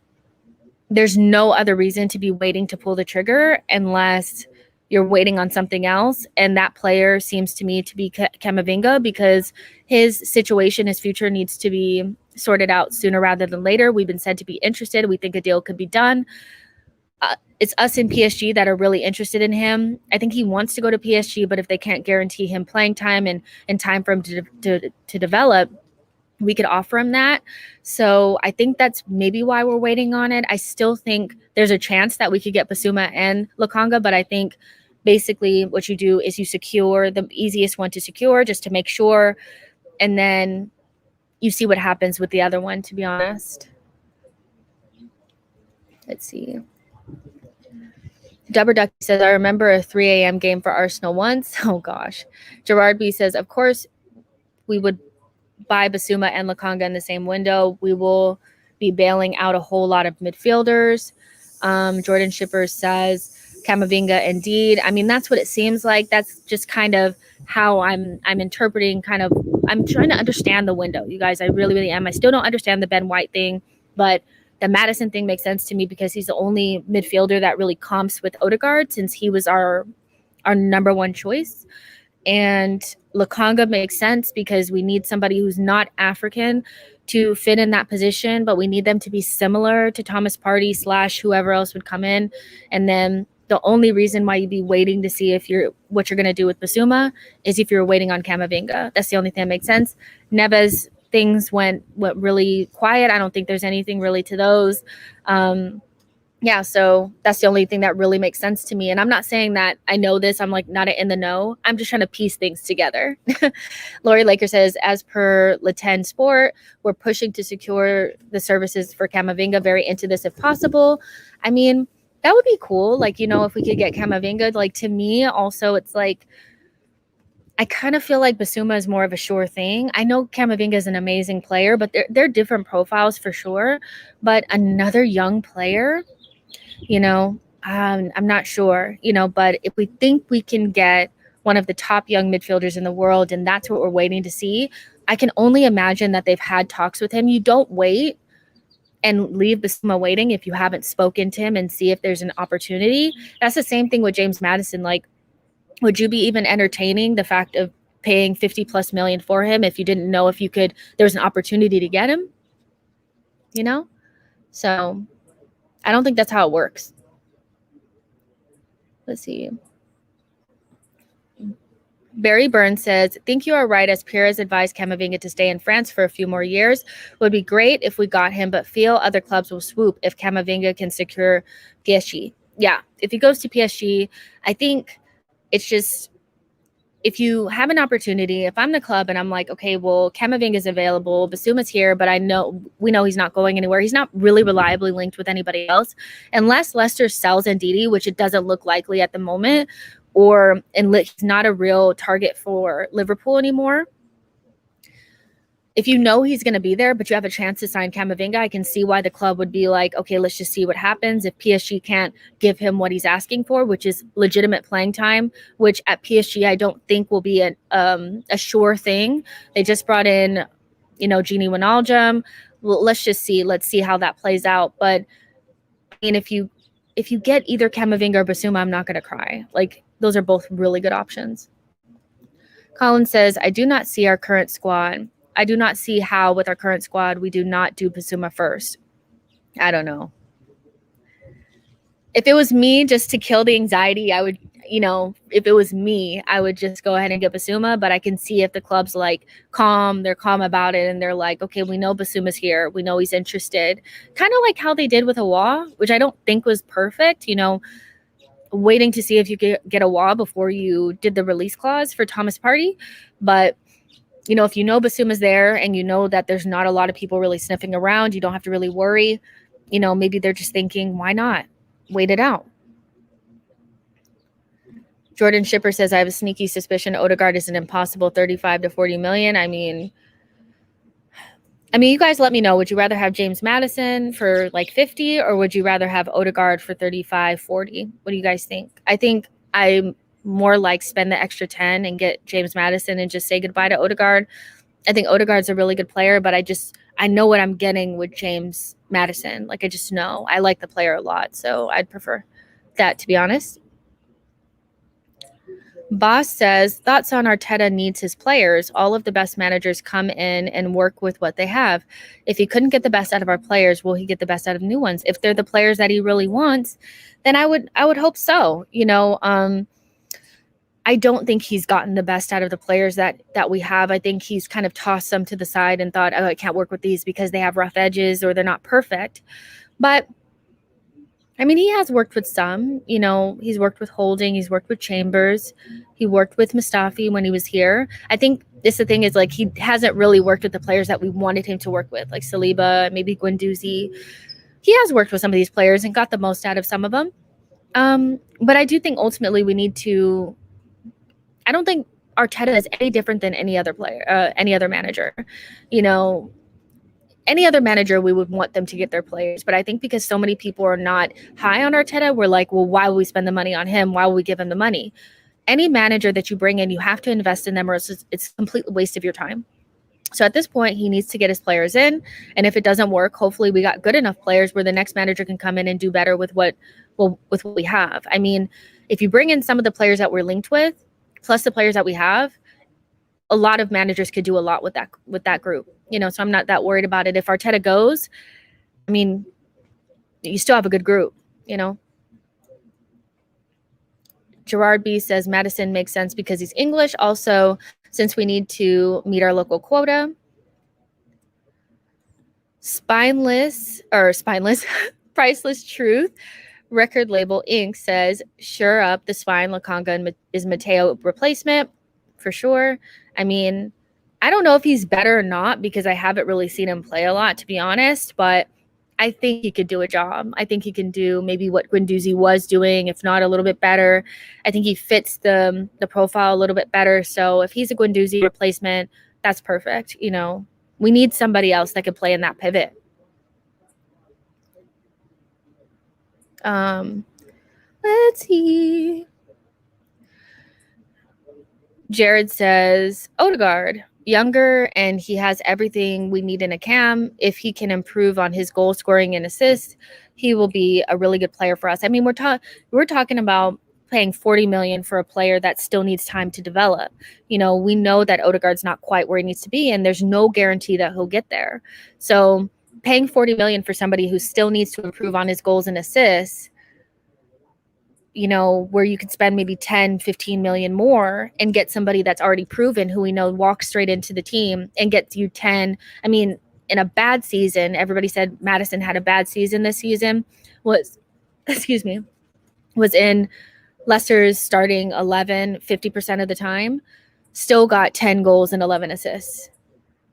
there's no other reason to be waiting to pull the trigger unless you're waiting on something else. And that player seems to me to be Camavinga, because his situation, his future needs to be sorted out sooner rather than later. We've been said to be interested. We think a deal could be done. It's us in PSG that are really interested in him. I think he wants to go to PSG, but if they can't guarantee him playing time and time for him to develop, we could offer him that. So I think that's maybe why we're waiting on it. I still think there's a chance that we could get Bissouma and Lokonga, but I think basically what you do is you secure the easiest one to secure just to make sure, and then you see what happens with the other one, to be honest. Let's see. Dubber Duck says, I remember a 3 a.m. game for Arsenal once. Oh, gosh. Gerard B says, of course, we would buy Bissouma and Lokonga in the same window. We will be bailing out a whole lot of midfielders. Jordan Shipper says, Camavinga, indeed. I mean, that's what it seems like. That's just kind of how I'm interpreting, kind of, I'm trying to understand the window, you guys. I really, really am. I still don't understand the Ben White thing, but the Maddison thing makes sense to me because he's the only midfielder that really comps with Odegaard since he was our number one choice. And Lokonga makes sense because we need somebody who's not African to fit in that position, but we need them to be similar to Thomas Partey / whoever else would come in. And then the only reason why you'd be waiting to see what you're going to do with Bissouma is if you're waiting on Camavinga. That's the only thing that makes sense. Neves, things went really quiet. I don't think there's anything really to those. Yeah, so that's the only thing that really makes sense to me. And I'm not saying that I know this. I'm like not in the know. I'm just trying to piece things together. Lori Laker says, as per Latin Sport, we're pushing to secure the services for Camavinga, very into this if possible. I mean, that would be cool. Like, if we could get Camavinga, like, to me also, it's like, I kind of feel like Bissouma is more of a sure thing. I know Camavinga is an amazing player, but they're different profiles for sure. But another young player, I'm not sure, but if we think we can get one of the top young midfielders in the world, and that's what we're waiting to see, I can only imagine that they've had talks with him. You don't wait and leave Bissouma waiting if you haven't spoken to him and see if there's an opportunity. That's the same thing with James Maddison. Like, would you be even entertaining the fact of paying 50+ million for him if you didn't know if there's an opportunity to get him? So I don't think that's how it works. Let's see. Barry Burns says, think you are right, as Pires advised Camavinga to stay in France for a few more years. Would be great if we got him, but feel other clubs will swoop if Camavinga can secure PSG. Yeah, if he goes to PSG, I think it's just, if you have an opportunity, if I'm the club and I'm like, okay, well, Camavinga is available, Bissouma's here, but we know he's not going anywhere. He's not really reliably linked with anybody else. Unless Leicester sells Ndidi, which it doesn't look likely at the moment, and he's not a real target for Liverpool anymore. If you know he's going to be there, but you have a chance to sign Camavinga, I can see why the club would be like, okay, let's just see what happens. If PSG can't give him what he's asking for, which is legitimate playing time, which at PSG I don't think will be a sure thing. They just brought in, Gini Wijnaldum. Well, let's see how that plays out. But I mean, if you get either Camavinga or Bissouma, I'm not going to cry. Like, those are both really good options. Colin says, I do not see our current squad. I do not see how with our current squad we do not do Bissouma first. I don't know. If it was me, just to kill the anxiety, I would, if it was me, I would just go ahead and get Bissouma. But I can see if the club's like they're calm about it, and they're like, okay, we know Bissouma's here. We know he's interested. Kind of like how they did with Awa, which I don't think was perfect, waiting to see if you could get Awa before you did the release clause for Thomas Partey. But if Bissouma's there and you know that there's not a lot of people really sniffing around, you don't have to really worry. maybe they're just thinking, why not? Wait it out. Jordan Shipper says, I have a sneaky suspicion Odegaard is an impossible 35 to 40 million. I mean, you guys let me know. Would you rather have James Maddison for like 50, or would you rather have Odegaard for 35, 40? What do you guys think? I think I more like spend the extra 10 and get James Maddison and just say goodbye to Odegaard. I think Odegaard's a really good player, but I know what I'm getting with James Maddison. Like, I just know. I like the player a lot, so I'd prefer that, to be honest. Boss says, thoughts on Arteta needs his players. All of the best managers come in and work with what they have. If he couldn't get the best out of our players, will he get the best out of new ones? If they're the players that he really wants, then I would hope so. I don't think he's gotten the best out of the players that we have. I think he's kind of tossed them to the side and thought, oh, I can't work with these because they have rough edges or they're not perfect. But he has worked with some, he's worked with Holding, he's worked with Chambers, he worked with Mustafi when he was here. I think the thing is, like, he hasn't really worked with the players that we wanted him to work with, like Saliba, maybe Guendouzi. He has worked with some of these players and got the most out of some of them. But I do think ultimately we need to, I don't think Arteta is any different than any other player, any other manager, Any other manager, we would want them to get their players. But I think because so many people are not high on Arteta, we're like, well, why would we spend the money on him? Why would we give him the money? Any manager that you bring in, you have to invest in them, or it's a complete waste of your time. So at this point, he needs to get his players in. And if it doesn't work, hopefully we got good enough players where the next manager can come in and do better with what we have. If you bring in some of the players that we're linked with, plus the players that we have, a lot of managers could do a lot with that group. So I'm not that worried about it. If Arteta goes, you still have a good group, Gerard B says Maddison makes sense because he's English. Also, since we need to meet our local quota. Spineless, Priceless Truth, Record Label Inc. says, sure up, the spine, Lokonga is Mateo replacement, for sure. I don't know if he's better or not because I haven't really seen him play a lot, to be honest, but I think he could do a job. I think he can do maybe what Guendouzi was doing, if not a little bit better. I think he fits the profile a little bit better. So if he's a Guendouzi replacement, that's perfect. We need somebody else that could play in that pivot. Let's see. Jared says, Odegaard, younger, and he has everything we need in a cam. If he can improve on his goal scoring and assists, he will be a really good player for us. We're talking about paying 40 million for a player that still needs time to develop. We know that Odegaard's not quite where he needs to be, and there's no guarantee that he'll get there. So paying 40 million for somebody who still needs to improve on his goals and assists, where you could spend maybe 10, 15 million more and get somebody that's already proven, who we know walks straight into the team and gets you 10. In a bad season, everybody said Maddison had a bad season this season, was in Leicester's starting 11, 50% of the time, still got 10 goals and 11 assists.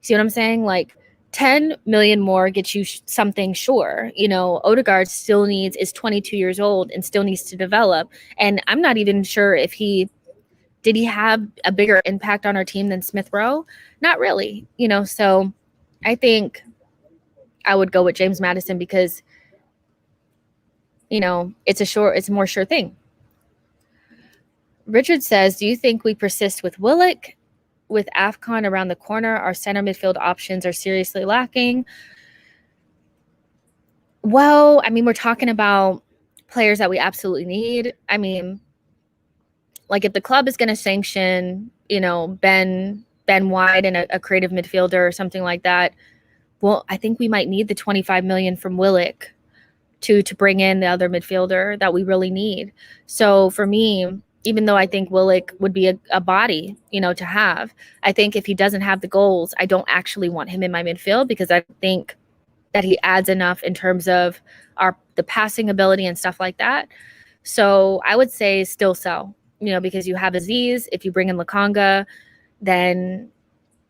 See what I'm saying? Like, 10 million more gets you something, sure. Odegaard is 22 years old and still needs to develop. And I'm not even sure if did he have a bigger impact on our team than Smith Rowe? Not really, so I think I would go with James Maddison because, it's a more sure thing. Richard says, do you think we persist with Willock? With AFCON around the corner, our center midfield options are seriously lacking. Well, we're talking about players that we absolutely need. Like, if the club is going to sanction, Ben White and a creative midfielder or something like that, well, I think we might need the 25 million from Willock to bring in the other midfielder that we really need. So for me, even though I think Willock would be a body, to have, I think if he doesn't have the goals, I don't actually want him in my midfield because I think that he adds enough in terms of the passing ability and stuff like that. So I would say still sell, because you have Aziz. If you bring in Lokonga, then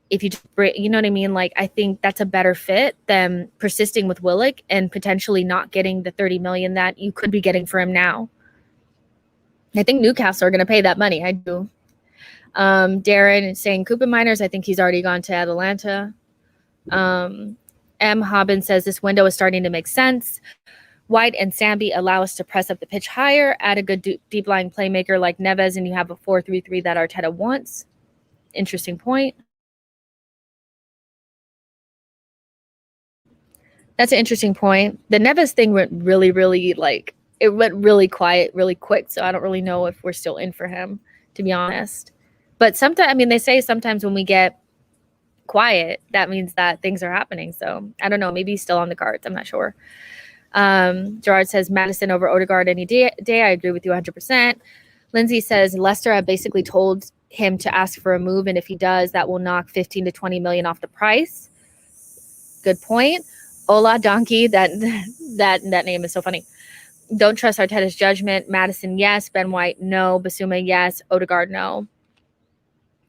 if you just bring, you know what I mean? Like, I think that's a better fit than persisting with Willock and potentially not getting the 30 million that you could be getting for him now. I think Newcastle are going to pay that money. I do. Darren is saying Koopa Miners. I think he's already gone to Atalanta. M. Hobbin says this window is starting to make sense. White and Sambi allow us to press up the pitch higher, add a good deep lying playmaker like Neves, and you have a 4-3-3 that Arteta wants. Interesting point. That's an interesting point. The Neves thing went really, really it went really quiet, really quick. So I don't really know if we're still in for him, to be honest. But sometimes, I mean, they say sometimes when we get quiet, that means that things are happening. So I don't know. Maybe he's still on the cards. I'm not sure. Gerard says Maddison over Odegaard any day. I agree with you 100%. Lindsay says Leicester have basically told him to ask for a move, and if he does, that will knock 15 to 20 million off the price. Good point. Ola Donkey, that name is so funny. Don't trust Arteta's judgment. Maddison, yes. Ben White, no. Basuma, yes. Odegaard, no.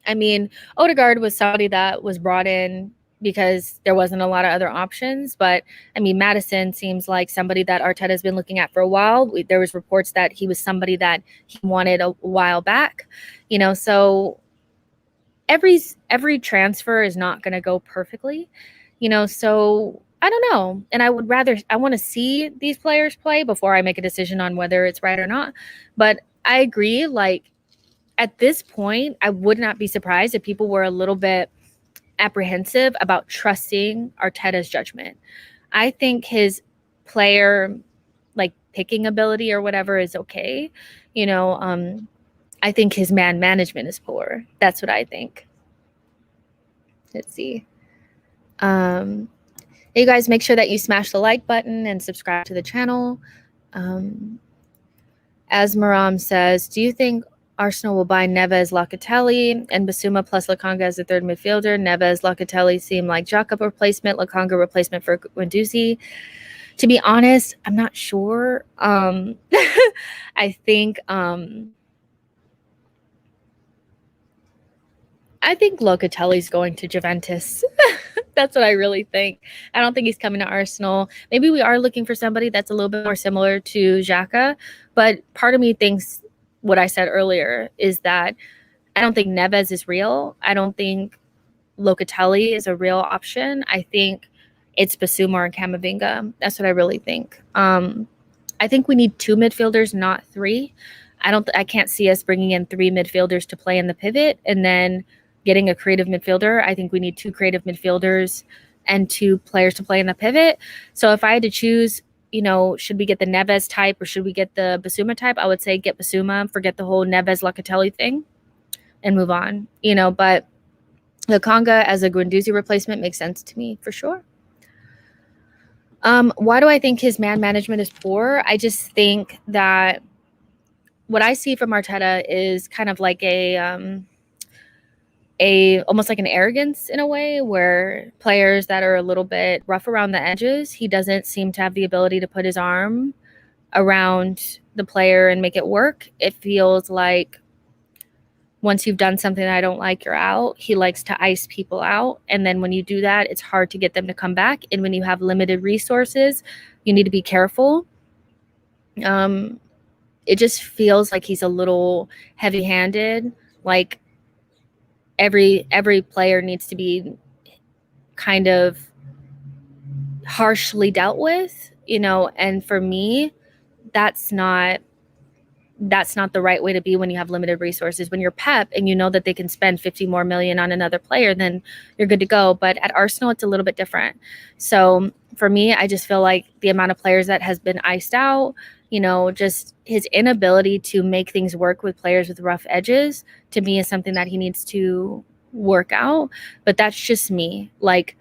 I mean, Odegaard was somebody that was brought in because there wasn't a lot of other options. But, I mean, Maddison seems like somebody that Arteta has been looking at for a while. There was reports that he was somebody that he wanted a while back. You know, so every transfer is not going to go perfectly. You know, so I don't know. And I want to see these players play before I make a decision on whether it's right or not. But I agree, like, at this point, I would not be surprised if people were a little bit apprehensive about trusting Arteta's judgment. I think his player, like, picking ability or whatever is okay. You know, I think his man management is poor. That's what I think. Let's see. You guys make sure that you smash the like button and subscribe to the channel. As Maram says, do you think Arsenal will buy Neves, Locatelli, and Basuma plus Lokonga as the third midfielder? Neves, Locatelli seem like Jakob replacement, Lokonga replacement for Guendouzi. To be honest, I'm not sure. I think Locatelli's going to Juventus. That's what I really think. I don't think he's coming to Arsenal. Maybe we are looking for somebody that's a little bit more similar to Xhaka, but part of me thinks what I said earlier is that I don't think Neves is real. I don't think Locatelli is a real option. I think it's Basuma and Camavinga. That's what I really think. I think we need 2 midfielders, not 3. I can't see us bringing in 3 midfielders to play in the pivot and then getting a creative midfielder. I think we need 2 creative midfielders and 2 players to play in the pivot. So if I had to choose, you know, should we get the Neves type or should we get the Basuma type? I would say get Basuma, forget the whole Neves Locatelli thing and move on, you know, but Lokonga as a Guendouzi replacement makes sense to me for sure. Why do I think his man management is poor? I just think that what I see from Arteta is kind of like almost like an arrogance in a way, where players that are a little bit rough around the edges, he doesn't seem to have the ability to put his arm around the player and make it work. It feels like once you've done something that I don't like, you're out. He likes to ice people out. And then when you do that, it's hard to get them to come back. And when you have limited resources, you need to be careful. It just feels like he's a little heavy-handed. Like every player needs to be kind of harshly dealt with, you know, and for me, that's not the right way to be when you have limited resources. When you're Pep and you know that they can spend 50 more million on another player, then you're good to go. But at Arsenal, it's a little bit different. So for me, I just feel like the amount of players that has been iced out, you know, just his inability to make things work with players with rough edges, to me, is something that he needs to work out. But that's just me. Like,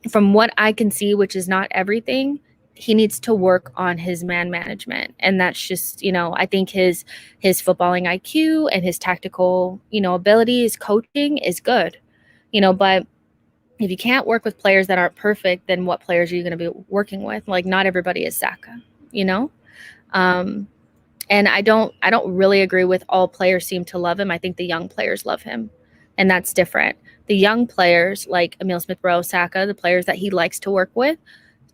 from what I can see, which is not everything, he needs to work on his man management. And that's just, you know, I think his footballing IQ and his tactical, you know, abilities, coaching is good, you know, but if you can't work with players that aren't perfect, then what players are you going to be working with? Like, not everybody is Saka, you know? And I don't really agree with all players seem to love him. I think the young players love him, and that's different. the young players like Emile Smith-Rowe, Saka, the players that he likes to work with,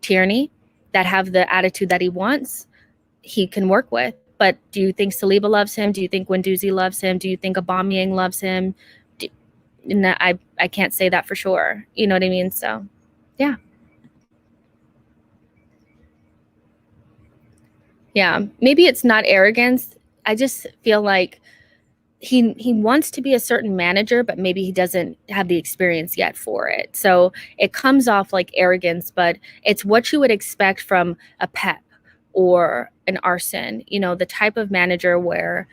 Tierney, that have the attitude that he wants, he can work with. But do you think Saliba loves him? Do you think Guendouzi loves him? Do you think Aubameyang loves him? No, I can't say that for sure. You know what I mean? So, yeah. Yeah. Maybe it's not arrogance. I just feel like he wants to be a certain manager, but maybe he doesn't have the experience yet for it. So it comes off like arrogance, but it's what you would expect from a Pep or an Arsene, you know, the type of manager where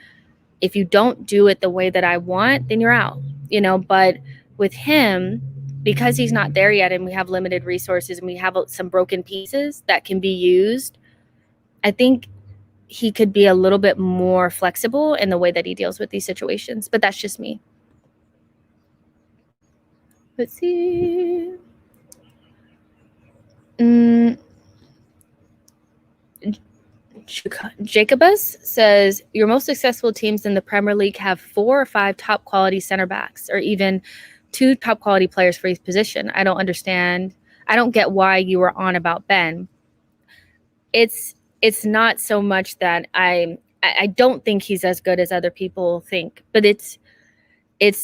if you don't do it the way that I want, then you're out, you know. But with him, because he's not there yet and we have limited resources and we have some broken pieces that can be used, I think he could be a little bit more flexible in the way that he deals with these situations. But that's just me. Let's see. Jacobus says, your most successful teams in the Premier League have 4 or 5 top quality center backs or even 2 top quality players for each position. I don't understand. I don't get why you were on about Ben. It's not so much that I don't think he's as good as other people think, but it's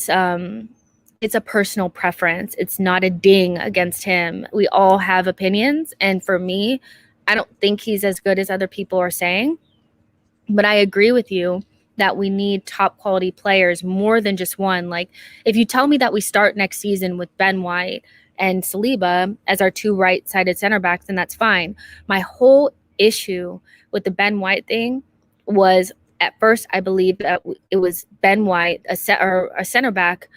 a personal preference. It's not a ding against him. We all have opinions, and for me, I don't think he's as good as other people are saying. But I agree with you that we need top quality players more than just one. Like if you tell me that we start next season with Ben White and Saliba as our 2 right-sided center backs, then that's fine. My whole issue with the Ben White thing was at first I believed that it was Ben White, a center back,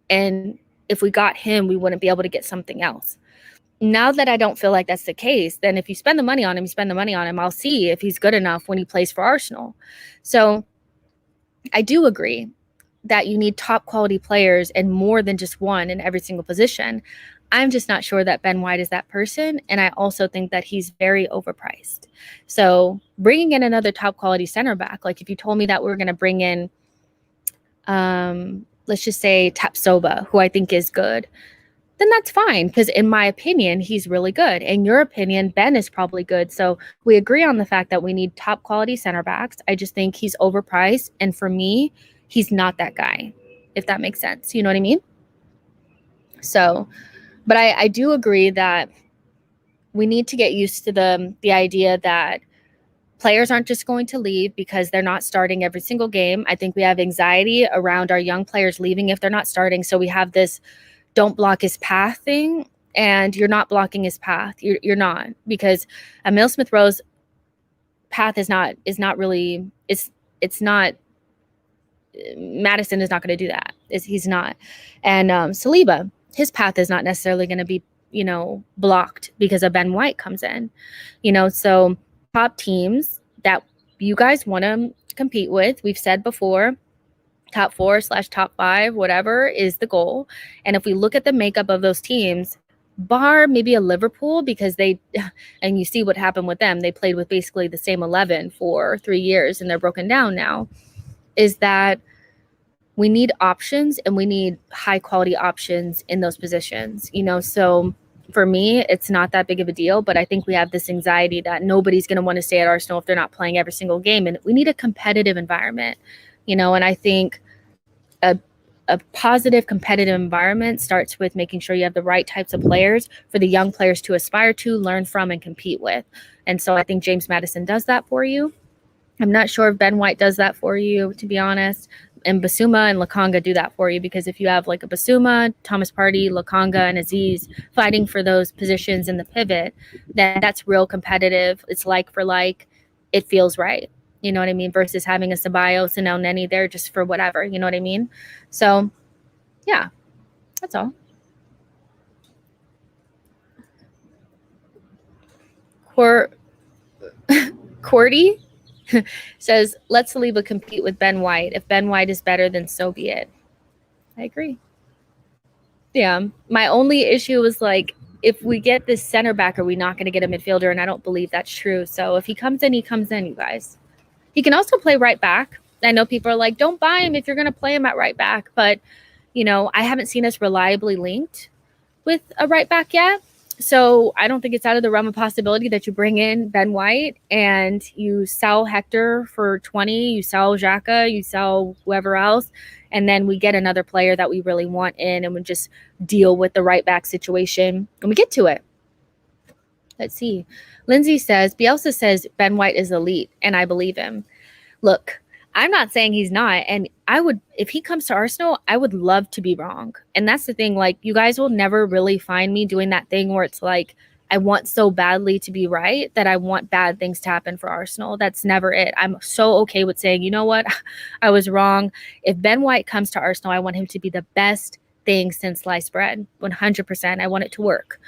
and if we got him, we wouldn't be able to get something else. Now that I don't feel like that's the case, then if you spend the money on him, you spend the money on him. I'll see if he's good enough when he plays for Arsenal. So I do agree that you need top quality players and more than just one in every single position. I'm just not sure that Ben White is that person. And I also think that he's very overpriced. So bringing in another top quality center back, like if you told me that we were going to bring in, let's just say Tapsoba, who I think is good, then that's fine. Because in my opinion, he's really good. In your opinion, Ben is probably good. So we agree on the fact that we need top quality center backs. I just think he's overpriced. And for me, he's not that guy, if that makes sense. You know what I mean? So, but I do agree that we need to get used to the idea that players aren't just going to leave because they're not starting every single game. I think we have anxiety around our young players leaving if they're not starting. So we have this don't block his path thing, and you're not blocking his path. You're not, because Emile Smith-Rowe's path is not really, it's not, Maddison is not going to do that. He's not. And Saliba, his path is not necessarily going to be, blocked because a Ben White comes in, so top teams that you guys want to compete with, we've said before, top 4/top 5, whatever is the goal. And if we look at the makeup of those teams, bar maybe a Liverpool, because and you see what happened with them, they played with basically the same 11 for 3 years and they're broken down now, is that we need options and we need high quality options in those positions, so for me, it's not that big of a deal, but I think we have this anxiety that nobody's going to want to stay at Arsenal if they're not playing every single game. And we need a competitive environment, and I think a positive competitive environment starts with making sure you have the right types of players for the young players to aspire to, learn from, and compete with. And so I think James Maddison does that for you. I'm not sure if Ben White does that for you, to be honest. And Basuma and Lokonga do that for you, because if you have like a Basuma, Thomas Partey, Lokonga, and Aziz fighting for those positions in the pivot, then that's real competitive. It's like for like, it feels right. You know what I mean? Versus having a Ceballos and El Neni there just for whatever. You know what I mean? So, yeah, that's all. Cordy says, let's Saliba compete with Ben White. If Ben White is better, then so be it. I agree. Yeah. My only issue was like, if we get this center back, are we not going to get a midfielder? And I don't believe that's true. So if he comes in, you guys. He can also play right back. I know people are like, don't buy him if you're going to play him at right back. But I haven't seen us reliably linked with a right back yet. So I don't think it's out of the realm of possibility that you bring in Ben White and you sell Hector for 20, you sell Xhaka, you sell whoever else, and then we get another player that we really want in and we just deal with the right back situation when we get to it. Let's see. Lindsay says, Bielsa says Ben White is elite, and I believe him. Look, I'm not saying he's not. And if he comes to Arsenal, I would love to be wrong. And that's the thing. Like, you guys will never really find me doing that thing where it's like, I want so badly to be right that I want bad things to happen for Arsenal. That's never it. I'm so okay with saying, you know what? I was wrong. If Ben White comes to Arsenal, I want him to be the best thing since sliced bread. 100%. I want it to work.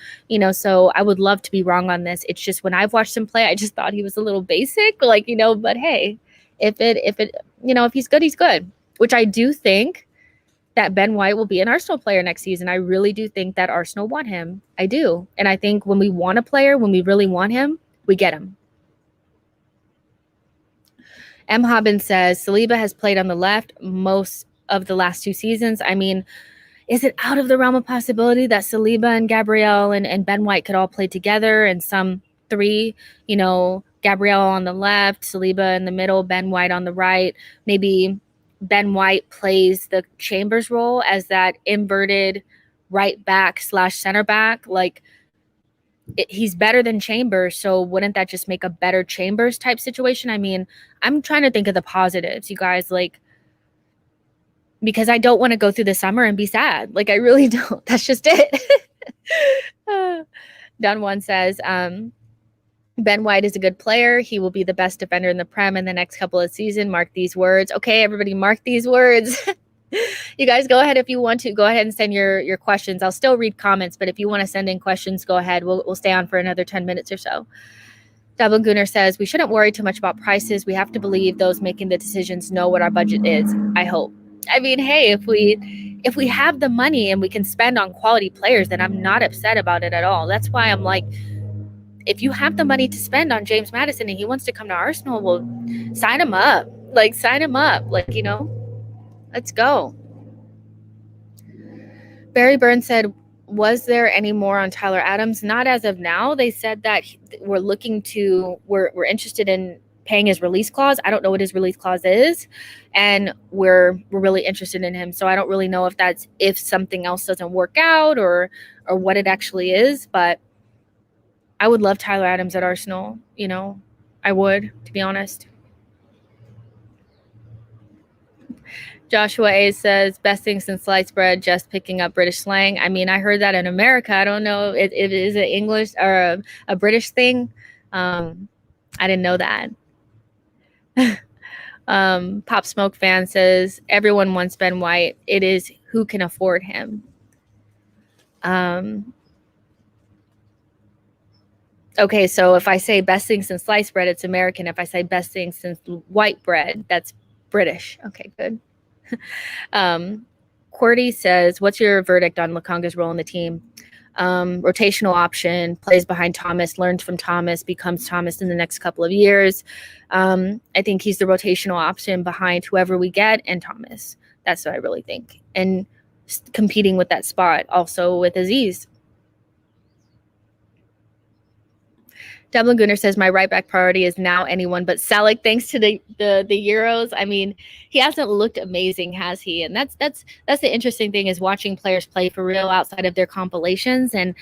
So I would love to be wrong on this. It's just when I've watched him play, I just thought he was a little basic, but hey, if he's good, he's good, which I do think that Ben White will be an Arsenal player next season. I really do think that Arsenal want him. I do. And I think when we want a player, when we really want him, we get him. M. Hobbins says, Saliba has played on the left most of the last 2 seasons. I mean, is it out of the realm of possibility that Saliba and Gabriel and Ben White could all play together and some 3, Gabriel on the left, Saliba in the middle, Ben White on the right. Maybe Ben White plays the Chambers role as that inverted right back / center back. He's better than Chambers, so wouldn't that just make a better Chambers type situation? I mean, I'm trying to think of the positives, you guys, because I don't want to go through the summer and be sad. I really don't. That's just it. Don Juan says, Ben White is a good player. He will be the best defender in the Prem in the next couple of seasons. Mark these words. Okay, everybody, mark these words. You guys go ahead if you want to. Go ahead and send your questions. I'll still read comments, but if you want to send in questions, go ahead. We'll stay on for another 10 minutes or so. Dublin Gooner says, we shouldn't worry too much about prices. We have to believe those making the decisions know what our budget is. I hope. I mean, hey, if we have the money and we can spend on quality players, then I'm not upset about it at all. That's why I'm like, if you have the money to spend on James Maddison and he wants to come to Arsenal, well, sign him up. Sign him up. Let's go. Barry Burns said, was there any more on Tyler Adams? Not as of now. They said that we're interested in paying his release clause. I don't know what his release clause is, and we're really interested in him. So I don't really know if something else doesn't work out or what it actually is, but I would love Tyler Adams at Arsenal. I would, to be honest. Joshua A says, best thing since sliced bread, just picking up British slang. I mean, I heard that in America. I don't know if it is an English or a British thing. I didn't know that. Pop Smoke fan says, everyone wants Ben White. It is who can afford him. Okay, so if I say best thing since sliced bread, it's American. If I say best thing since white bread, that's British. Okay, good. Qwerty says, what's your verdict on Lokonga's role in the team? Rotational option, plays behind Thomas, learns from Thomas, becomes Thomas in the next couple of years. I think he's the rotational option behind whoever we get and Thomas. That's what I really think. And competing with that spot also with Aziz. Dublin Gunner says, my right back priority is now anyone but Selic, thanks to the Euros. I mean, he hasn't looked amazing, has he? And that's the interesting thing, is watching players play for real outside of their compilations and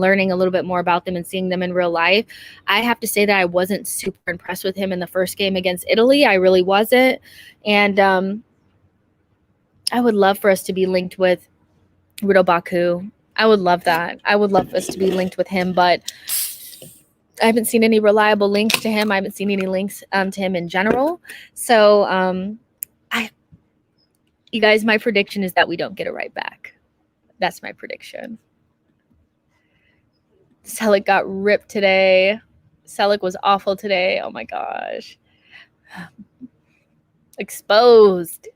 learning a little bit more about them and seeing them in real life. I have to say that I wasn't super impressed with him in the first game against Italy. I really wasn't. And I would love for us to be linked with Rido Baku. I would love that. I would love us to be linked with him, but I haven't seen any reliable links to him. I haven't seen any links to him in general. So, you guys, my prediction is that we don't get a right back. That's my prediction. Selic got ripped today. Selic was awful today. Oh my gosh. Exposed.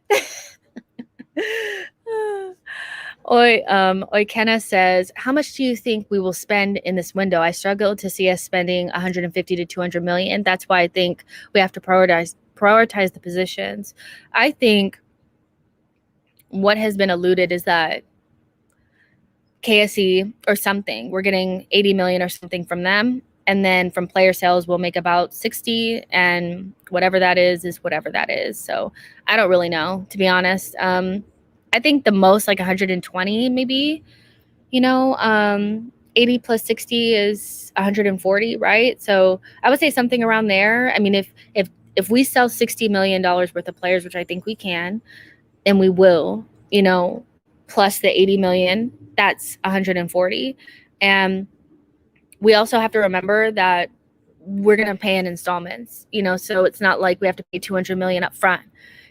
Kenna says, how much do you think we will spend in this window? I struggle to see us spending 150 to 200 million. That's why I think we have to prioritize the positions. I think what has been alluded is that KSE or something, we're getting 80 million or something from them. And then from player sales, we'll make about 60, and whatever that is whatever that is. So I don't really know, to be honest. I think the most like 120 maybe, 80 plus 60 is 140, right? So I would say something around there. I mean, if we sell $60 million worth of players, which I think we can, and we will, plus the 80 million, that's 140. And we also have to remember that we're going to pay in installments, so it's not like we have to pay 200 million up front.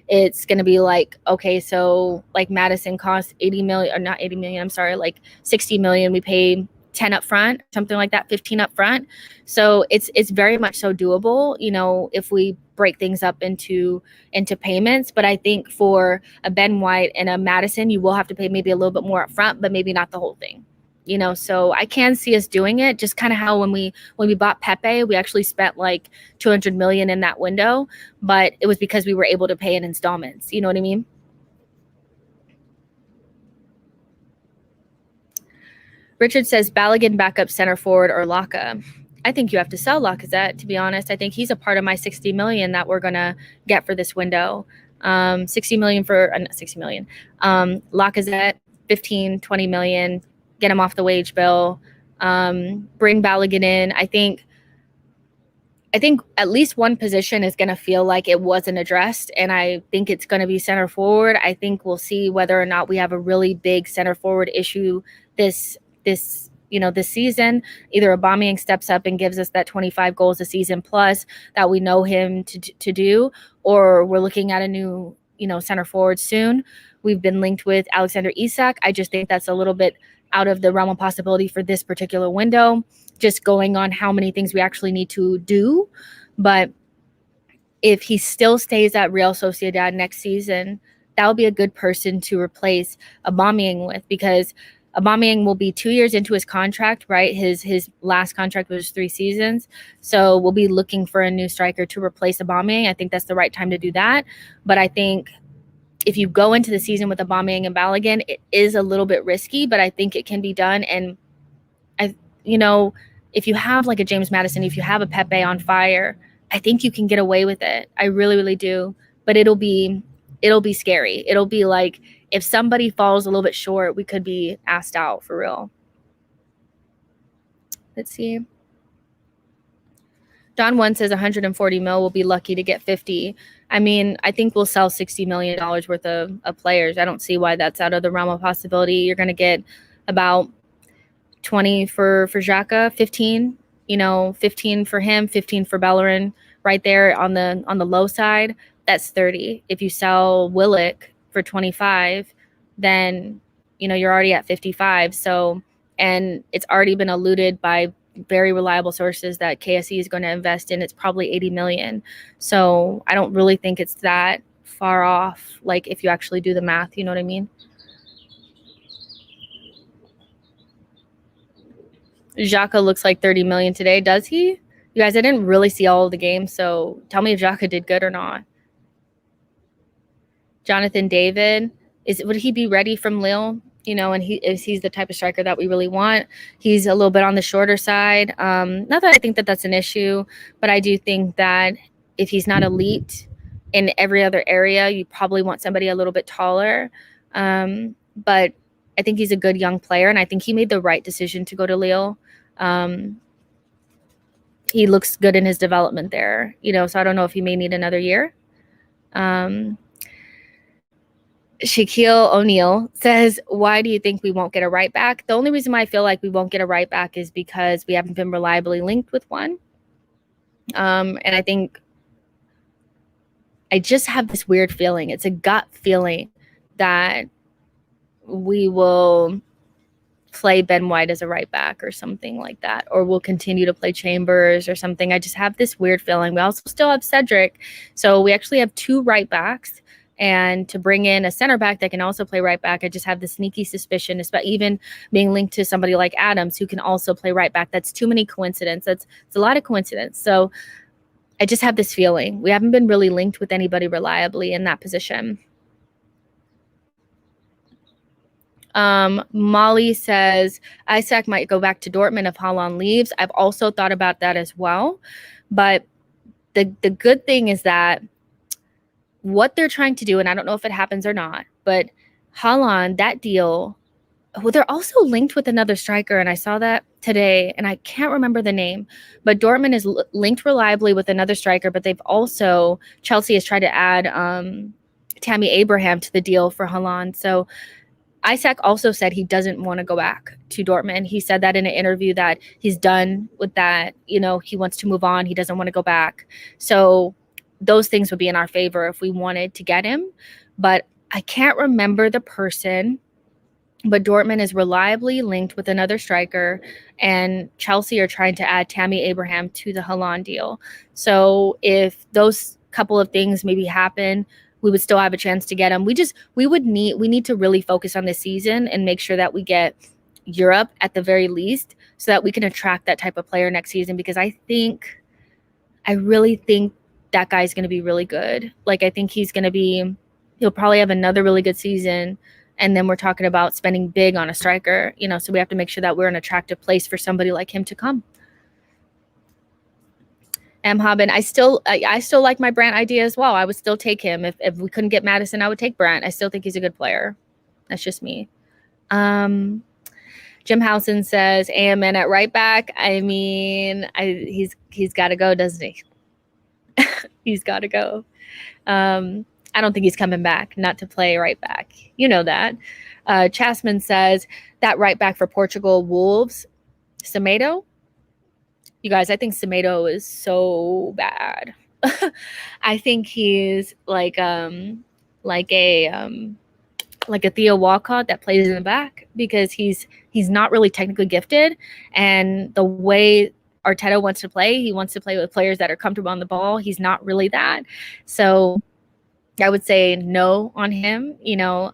It's going to be like, okay, so like Maddison costs 80 million, or not 80 million, I'm sorry, like 60 million. We pay 10 up front, something like that, 15 up front. So it's very much so doable, if we break things up into payments. But I think for a Ben White and a Maddison, you will have to pay maybe a little bit more up front, but maybe not the whole thing. So I can see us doing it, just kind of how when we bought Pepe, we actually spent like 200 million in that window, but it was because we were able to pay in installments. You know what I mean? Richard says Balogun backup center forward or Laka. I think you have to sell Lacazette, to be honest. I think he's a part of my 60 million that we're going to get for this window. 60 million for, not 60 million. Lacazette, 15, 20 million. Get him off the wage bill, bring Balogun in. I think at least one position is going to feel like it wasn't addressed, and I think it's going to be center forward. I think we'll see whether or not we have a really big center forward issue this season. Either Aubameyang steps up and gives us that 25 goals a season plus that we know him to do, or we're looking at a new center forward soon. We've been linked with Alexander Isak. I just think that's a little bit out of the realm of possibility for this particular window, just going on how many things we actually need to do. But if he still stays at Real Sociedad next season, that will be a good person to replace Aubameyang with, because Aubameyang will be 2 years into his contract, right? His last contract was 3 seasons. So we'll be looking for a new striker to replace Aubameyang. I think that's the right time to do that. But I think if you go into the season with Aubameyang and Balogun, it is a little bit risky, but I think it can be done. And if you have like a James Maddison, if you have a Pepe on fire, I think you can get away with it. I really, really do. But it'll be scary. It'll be like if somebody falls a little bit short, we could be asked out for real. Let's see. John 1 says 140 mil, will be lucky to get 50. I mean, I think we'll sell $60 million worth of players. I don't see why that's out of the realm of possibility. You're going to get about 20 for Xhaka, 15, 15 for him, 15 for Bellerin, right there on the low side. That's 30. If you sell Willock for 25, then, you're already at 55. So, and it's already been alluded by very reliable sources that KSE is going to invest in. It's probably 80 million. So I don't really think it's that far off. Like if you actually do the math, you know what I mean? Xhaka looks like 30 million today. Does he? You guys, I didn't really see all of the games. So tell me if Xhaka did good or not. Jonathan David, would he be ready from Lille? And he's the type of striker that we really want. He's a little bit on the shorter side. Not that I think that that's an issue, but I do think that if he's not elite in every other area, you probably want somebody a little bit taller. But I think he's a good young player, and I think he made the right decision to go to Lille. He looks good in his development there, so I don't know if he may need another year. Shaquille O'Neal says, why do you think we won't get a right back? The only reason why I feel like we won't get a right back is because we haven't been reliably linked with one. And I think I just have this weird feeling. It's a gut feeling that we will play Ben White as a right back or something like that, or we'll continue to play Chambers or something. I just have this weird feeling. We also still have Cedric. So we actually have 2 right backs. And to bring in a center back that can also play right back, I just have the sneaky suspicion, especially even being linked to somebody like Adams, who can also play right back. That's too many coincidence. It's a lot of coincidence. So I just have this feeling. We haven't been really linked with anybody reliably in that position. Molly says Isaac might go back to Dortmund if Haaland leaves. I've also thought about that as well. But the good thing is that what they're trying to do, and I don't know if it happens or not, but Haaland, that deal, well, they're also linked with another striker, and I saw that today, and I can't remember the name, but Dortmund is linked reliably with another striker, but they've also, Chelsea has tried to add Tammy Abraham to the deal for Haaland. So Isaac also said he doesn't want to go back to Dortmund. He said that in an interview that he's done with that. You know, he wants to move on. He doesn't want to go back. So those things would be in our favor if we wanted to get him. But I can't remember the person, but Dortmund is reliably linked with another striker, and Chelsea are trying to add Tammy Abraham to the Haaland deal. So if those couple of things maybe happen, we would still have a chance to get him. We need to really focus on this season and make sure that we get Europe at the very least so that we can attract that type of player next season, because I really think that guy's going to be really good. Like, I think he'll probably have another really good season. And then we're talking about spending big on a striker, you know, so we have to make sure that we're an attractive place for somebody like him to come. Hobbin, I still like my Brandt idea as well. I would still take him. If we couldn't get Maddison, I would take Brandt. I still think he's a good player. That's just me. Jim Housen says AMN at right back. I mean, he's got to go, doesn't he? He's got to go. I don't think he's coming back, not to play right back. You know that. Chasman says that right back for Portugal, Wolves, Semedo. You guys, I think Semedo is so bad. I think he's like a Theo Walcott that plays in the back, because he's not really technically gifted, and the way Arteta wants to play, he wants to play with players that are comfortable on the ball. He's not really that. So I would say no on him. You know,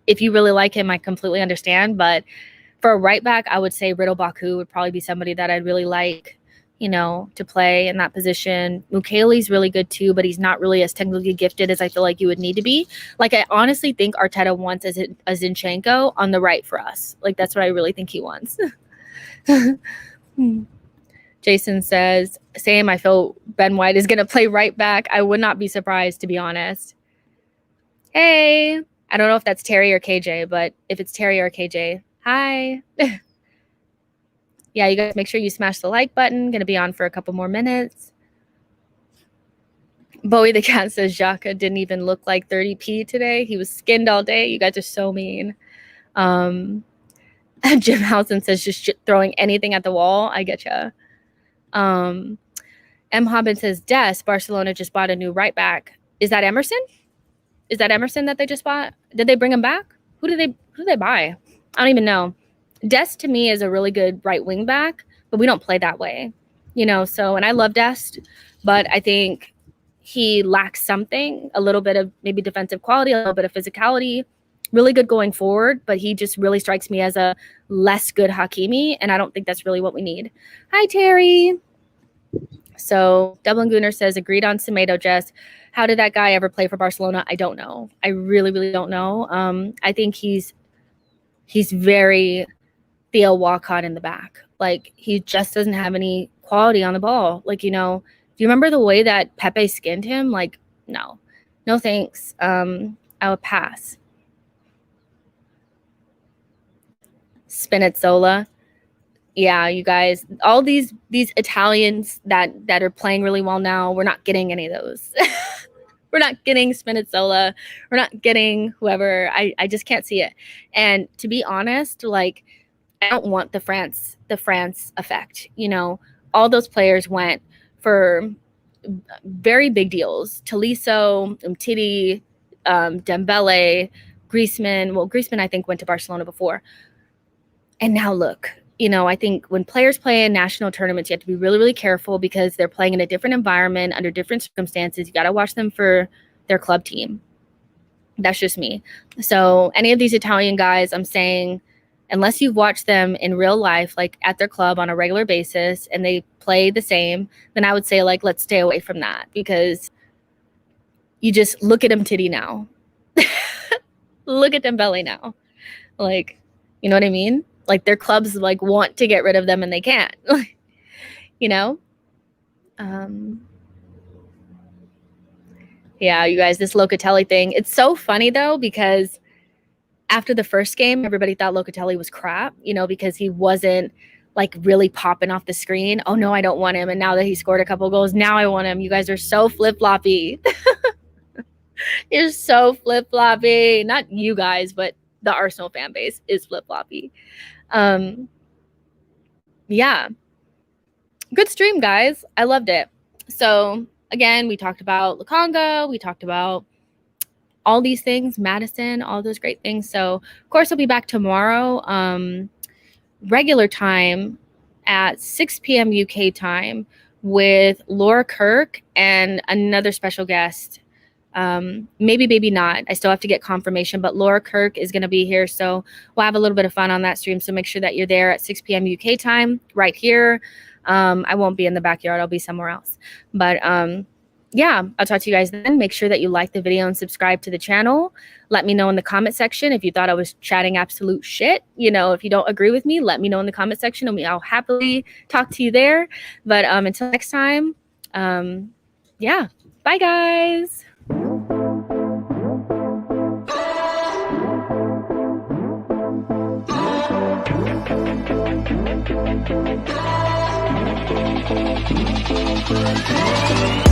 if you really like him, I completely understand, but for a right back, I would say Riddle Baku would probably be somebody that I'd really like, you know, to play in that position. Mukele's really good too, but he's not really as technically gifted as I feel like you would need to be. Like, I honestly think Arteta wants a Zinchenko on the right for us. Like, that's what I really think he wants. Jason says, same, I feel Ben White is going to play right back. I would not be surprised, to be honest. Hey, I don't know if that's Terry or KJ, but if it's Terry or KJ, hi. Yeah, you guys make sure you smash the like button. Going to be on for a couple more minutes. Bowie the cat says Xhaka didn't even look like 30p today. He was skinned all day. You guys are so mean. Jim Housen says just throwing anything at the wall. I get ya. M. Hobbin says Des, Barcelona just bought a new right back. Is that Emerson? Is that Emerson that they just bought? Did they bring him back? Who did they buy? I don't even know. Dest to me is a really good right wing back, but we don't play that way, you know. So, and I love Dest, but I think he lacks something, a little bit of maybe defensive quality, a little bit of physicality. Really good going forward, but he just really strikes me as a less good Hakimi, and I don't think that's really what we need. Hi, Terry. So Dublin Gooner says, agreed on Semedo, Jess. How did that guy ever play for Barcelona? I don't know. I really, really don't know. I think he's very Theo Walcott in the back. Like, he just doesn't have any quality on the ball. Like, you know, do you remember the way that Pepe skinned him? Like, no thanks. I would pass. Spinazzola. Yeah, you guys, all these Italians that are playing really well now, we're not getting any of those. We're not getting Spinazzola. We're not getting whoever. I just can't see it. And to be honest, like, I don't want the France effect. You know, all those players went for very big deals. Tolisso, Umtiti, Dembele, Griezmann. Well, Griezmann, I think, went to Barcelona before. And now look, you know, I think when players play in national tournaments, you have to be really, really careful, because they're playing in a different environment under different circumstances. You got to watch them for their club team. That's just me. So any of these Italian guys, I'm saying, unless you've watched them in real life, like at their club on a regular basis, and they play the same, then I would say, like, let's stay away from that, because you just look at Umtiti now. Look at Dembele now. Like, you know what I mean? Like their clubs like want to get rid of them and they can't. You know? Yeah, you guys, this Locatelli thing. It's so funny though, because after the first game, everybody thought Locatelli was crap, you know, because he wasn't like really popping off the screen. Oh no, I don't want him. And now that he scored a couple goals, now I want him. You guys are so flip-floppy. You're so flip-floppy. Not you guys, but the Arsenal fan base is flip-floppy. Yeah. Good stream, guys. I loved it. So again, we talked about Lokonga. We talked about all these things, Maddison, all those great things. So of course I'll be back tomorrow, regular time at 6 p.m. UK time with Laura Kirk and another special guest. Maybe, maybe not. I still have to get confirmation, but Laura Kirk is going to be here. So we'll have a little bit of fun on that stream. So make sure that you're there at 6 p.m. UK time right here. I won't be in the backyard. I'll be somewhere else. But yeah, I'll talk to you guys then. Make sure that you like the video and subscribe to the channel. Let me know in the comment section if you thought I was chatting absolute shit. You know, if you don't agree with me, let me know in the comment section and I'll happily talk to you there. But until next time, yeah, bye guys. Thank you.